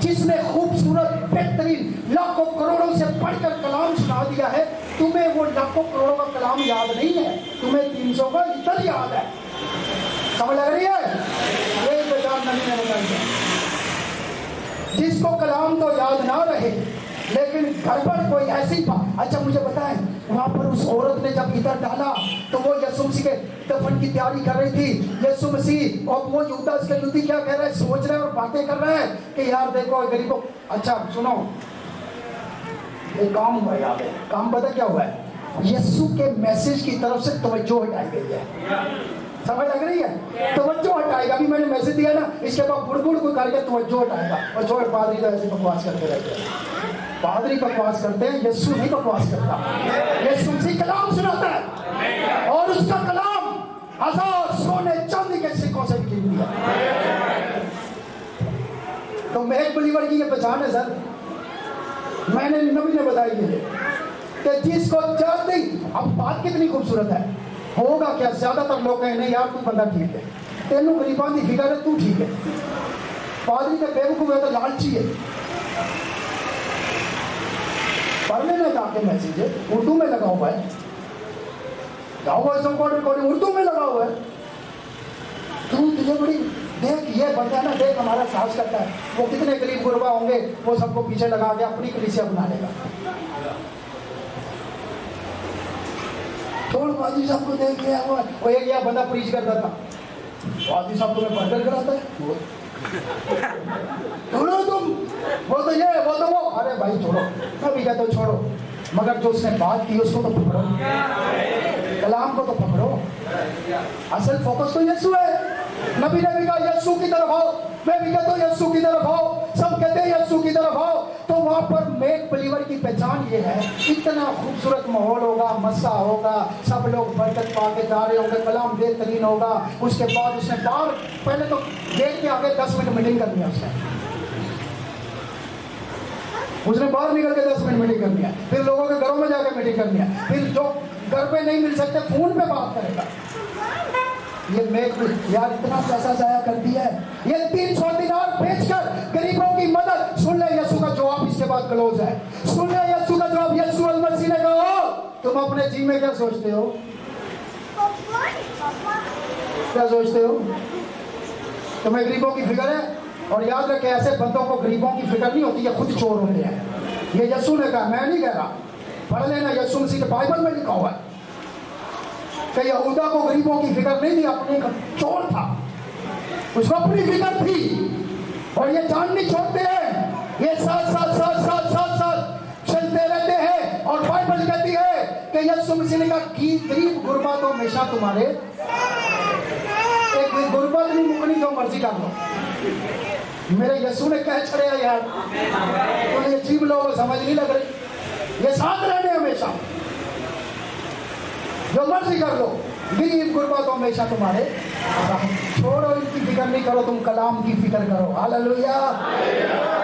जिसने खूबसूरत बेहतरीन लाखों करोड़ों से बढ़कर कलाम सुना दिया है, तुम्हें वो लाखों करोड़ों का कलाम याद नहीं है, तुम्हें 300 का इतना याद है। समझ लग रही है? यही पहचान नहीं है। जिसको कलाम तो याद ना रहे, लेकिन घर पर कोई ऐसी बात। अच्छा मुझे बताएं, वहां पर उस औरत ने जब इधर डाला तो वो यीशु मसीह के दफन की तैयारी कर रही थी। यीशु मसीह और वो यूदास के लुदी क्या कह रहे हैं, सोच रहे हैं और बातें कर रहे हैं कि यार देखो गरीबों। अच्छा सुनो, एक काम हुआ है, याद है काम पता क्या हुआ है? यीशु के मैसेज की तरफ से तवज्जो हटाई गई है। समझ लग रही है? तवज्जो हटाएगा। अभी मैंने मैसेज दिया ना, इसके बाद बुड़बुड़ को करके तवज्जो हटाएगा। और छोड़, पादरी तो ऐसे बकवास करते रहते हैं, पादरी बकवास करते हैं, यीशु नहीं बकवास करता। यीशु मसीह कलाम सुनाता है और उसका कलाम 1000 सोने चांदी के सिक्कों से भी कीमती है। तो मेक बिलीवर की ये पहचान है सर, मैंने नबी ने बताई है कि जिसको चाहते। अब बात कितनी खूबसूरत है, होगा क्या? ज्यादातर लोग कहें नहीं यार तू बंदा ठीक है, तेनू गरीबां दी फिकर है, तू ठीक है। पादरी तो बेवकूफ है, तो लालची है। पढ़ लेना जाके मैसेज, उर्दू में लगा हुआ है, जाओ रिकॉर्डिंग उर्दू में लगा हुआ है। तू तुझे बड़ी देख, ये बंदा ना देख हमारा साहस करता है, वो कितने गरीब गुरबा होंगे, वो सबको पीछे लगा के अपनी कलीसिया बना लेगा। छोड़, पादरी साहब को देख लिया वो एक या बंदा प्रीच करता था, पादरी साहब तुम्हें बर्गर कराता है, छोड़ो तुम, वो तो ये वो तो वो। अरे भाई छोड़ो, मैं भी कहता हूँ छोड़ो, मगर जो उसने बात की उसको तो पकड़ो, कलाम को तो पकड़ो। असल फोकस तो यीशु है। नबी ने भी कहा यीशु की तरफ आओ, मैं भी कहता हूँ यीशु की तरफ आओ, सब कहते हैं यीशु की तरफ आओ। तो वहां पर मेक बिलीवर की पहचान ये है, इतना खूबसूरत माहौल होगा, मस्सा होगा, सब लोग बरकत पाके जा रहे होंगे, कलाम बेहतरीन होगा। उसके बाद उसने बाहर पहले तो गेट के आगे 10 मिनट मीटिंग करनी है, उसने बाहर निकल के 10 मिनट मीटिंग करनी है, फिर लोगों के घरों में जाकर मीटिंग करनी है, फिर जो घर पे नहीं मिल सकते फोन पे बात करेगा। ये मेक यार इतना पैसा जाया कर दिया है, ये 300 दिनार बेचकर गरीबों की मदद। सुन ले यीशु का जवाब, इसके बाद क्लोज है। सुन ले यीशु का जवाब, यीशु मसीह ने कहा तुम अपने जी में क्या सोचते हो, क्या सोचते हो? तुम्हें गरीबों की फिक्र है? और याद रखें ऐसे बंदों को गरीबों की फिक्र नहीं होती, ये खुद चोर होते हैं। ये यीशु ने कहा, मैं नहीं कह रहा, पढ़ लेना, यीशु मसीह के बाइबल में लिखा हुआ है कि यहूदा को गरीबों की फिक्र नहीं थी, अपने चोर था, उसको अपनी फिक्र थी। और ये जान नहीं छोड़ते हैं, ये साथ चलते रहते हैं। और बाइबल कहती है कि यीशु मसीह ने कहा कि गरीब गुरबा तो हमेशा तुम्हारे, एक गुरबत नहीं मुकनी, जो मर्जी कर लो। मेरे यीशु ने कह छड़े यार, तो ये जीव लोगों को समझ नहीं लग रही, ये साथ रहने हमेशा, जो मर्जी कर लो, गरीब गुरबा तो हमेशा तुम्हारे। छोड़ो, इनकी फिक्र नहीं करो, तुम कलाम की फिक्र करो। हालेलुया,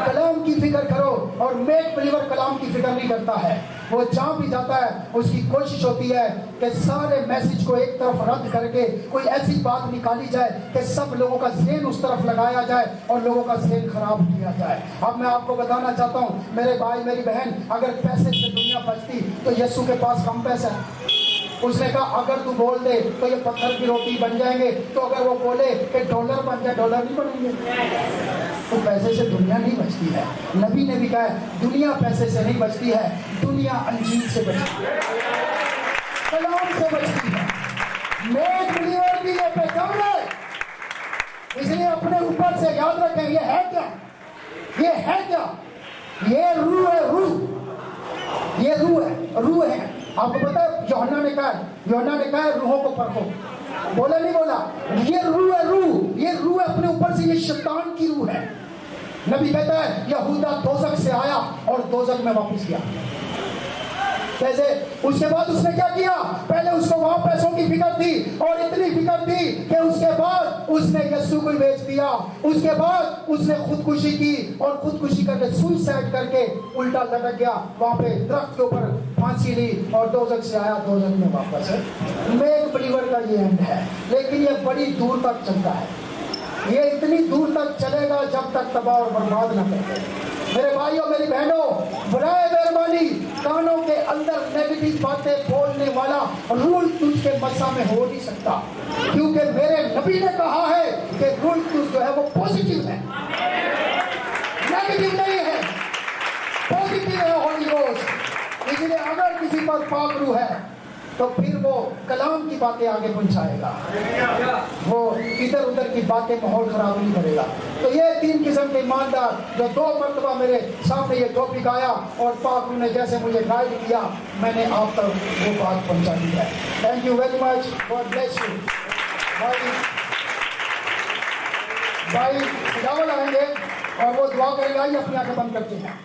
कलाम की फिक्र करो। और मेक बिलीवर कलाम की फिक्र नहीं करता है, वो जहाँ भी जाता है उसकी कोशिश होती है कि सारे मैसेज को एक तरफ रद्द करके कोई ऐसी बात निकाली जाए कि सब लोगों का ज़हन उस तरफ लगाया जाए और लोगों का ज़हन खराब किया जाए। अब मैं आपको बताना चाहता हूँ मेरे भाई मेरी बहन, अगर पैसे से दुनिया बचती तो यीशु के पास कम पैसा है, उसने कहा अगर तू बोल दे तो ये पत्थर की रोटी बन जाएंगे, तो अगर वो बोले कि डॉलर बन जाए, डॉलर नहीं बनेंगे। तो पैसे से दुनिया नहीं बचती है। नबी ने भी कहा है दुनिया पैसे से नहीं बचती है, दुनिया अंजीर से बचती है, कलाम से बचती है। नेक बिलीवर की ये पहचान है, इसलिए अपने ऊपर से याद रखें ये है क्या, ये है क्या, ये रूह है, रूह, ये रूह है, रूह है। आपको पता है यूहन्ना ने कहा है रूहों को परखो, बोला नहीं बोला, ये रूह है, रूह, ये रूह है अपने ऊपर से, ये शैतान की रूह है। नबी कहता है यहूदा दोजख से आया और दोजख में वापस गया। कैसे? उसके बाद उसने क्या किया, पहले उसको वहां पैसों की फिक्र थी और इतनी फिक्र थी कि उसके बाद उसने यीशु को बेच दिया, उसके बाद उसने खुदकुशी की और खुदकुशी करके सुसाइड करके उल्टा लटक गया, वहां पे दरख्त के ऊपर फांसी ली और दोजख से आया, दोजख में वापस है। नेक बिलीवर का ये एंड है, लेकिन ये बड़ी दूर तक चलता है, ये इतनी दूर तक चलेगा जब तक तबाह और बर्बाद न करे। मेरे भाइयों मेरी बहनों, बुराए मेहरबानी कानों के अंदर नेगेटिव बातें बोलने वाला रूल तुझ के मस्सा में हो नहीं सकता, क्योंकि मेरे नबी ने कहा है कि रूल तुझ जो है वो पॉजिटिव है, नेगेटिव नहीं है, पॉजिटिव है होली रोज। इसलिए अगर किसी पर पाक रूह है तो फिर वो कलाम की बातें आगे पहुंचाएगा, वो इधर उधर की बातें माहौल खराब नहीं करेगा। तो ये 3 किस्म के ईमानदार जो 2 मरतबा मेरे सामने ये टॉपिक आया और पाक ने जैसे मुझे गाइड किया, मैंने आप तक वो बात पहुंचा दी है। Thank you very much, God bless you. भाई सजावट आएंगे और वो दुआ करेगा, ही अपनी आंखें बंद करते हैं।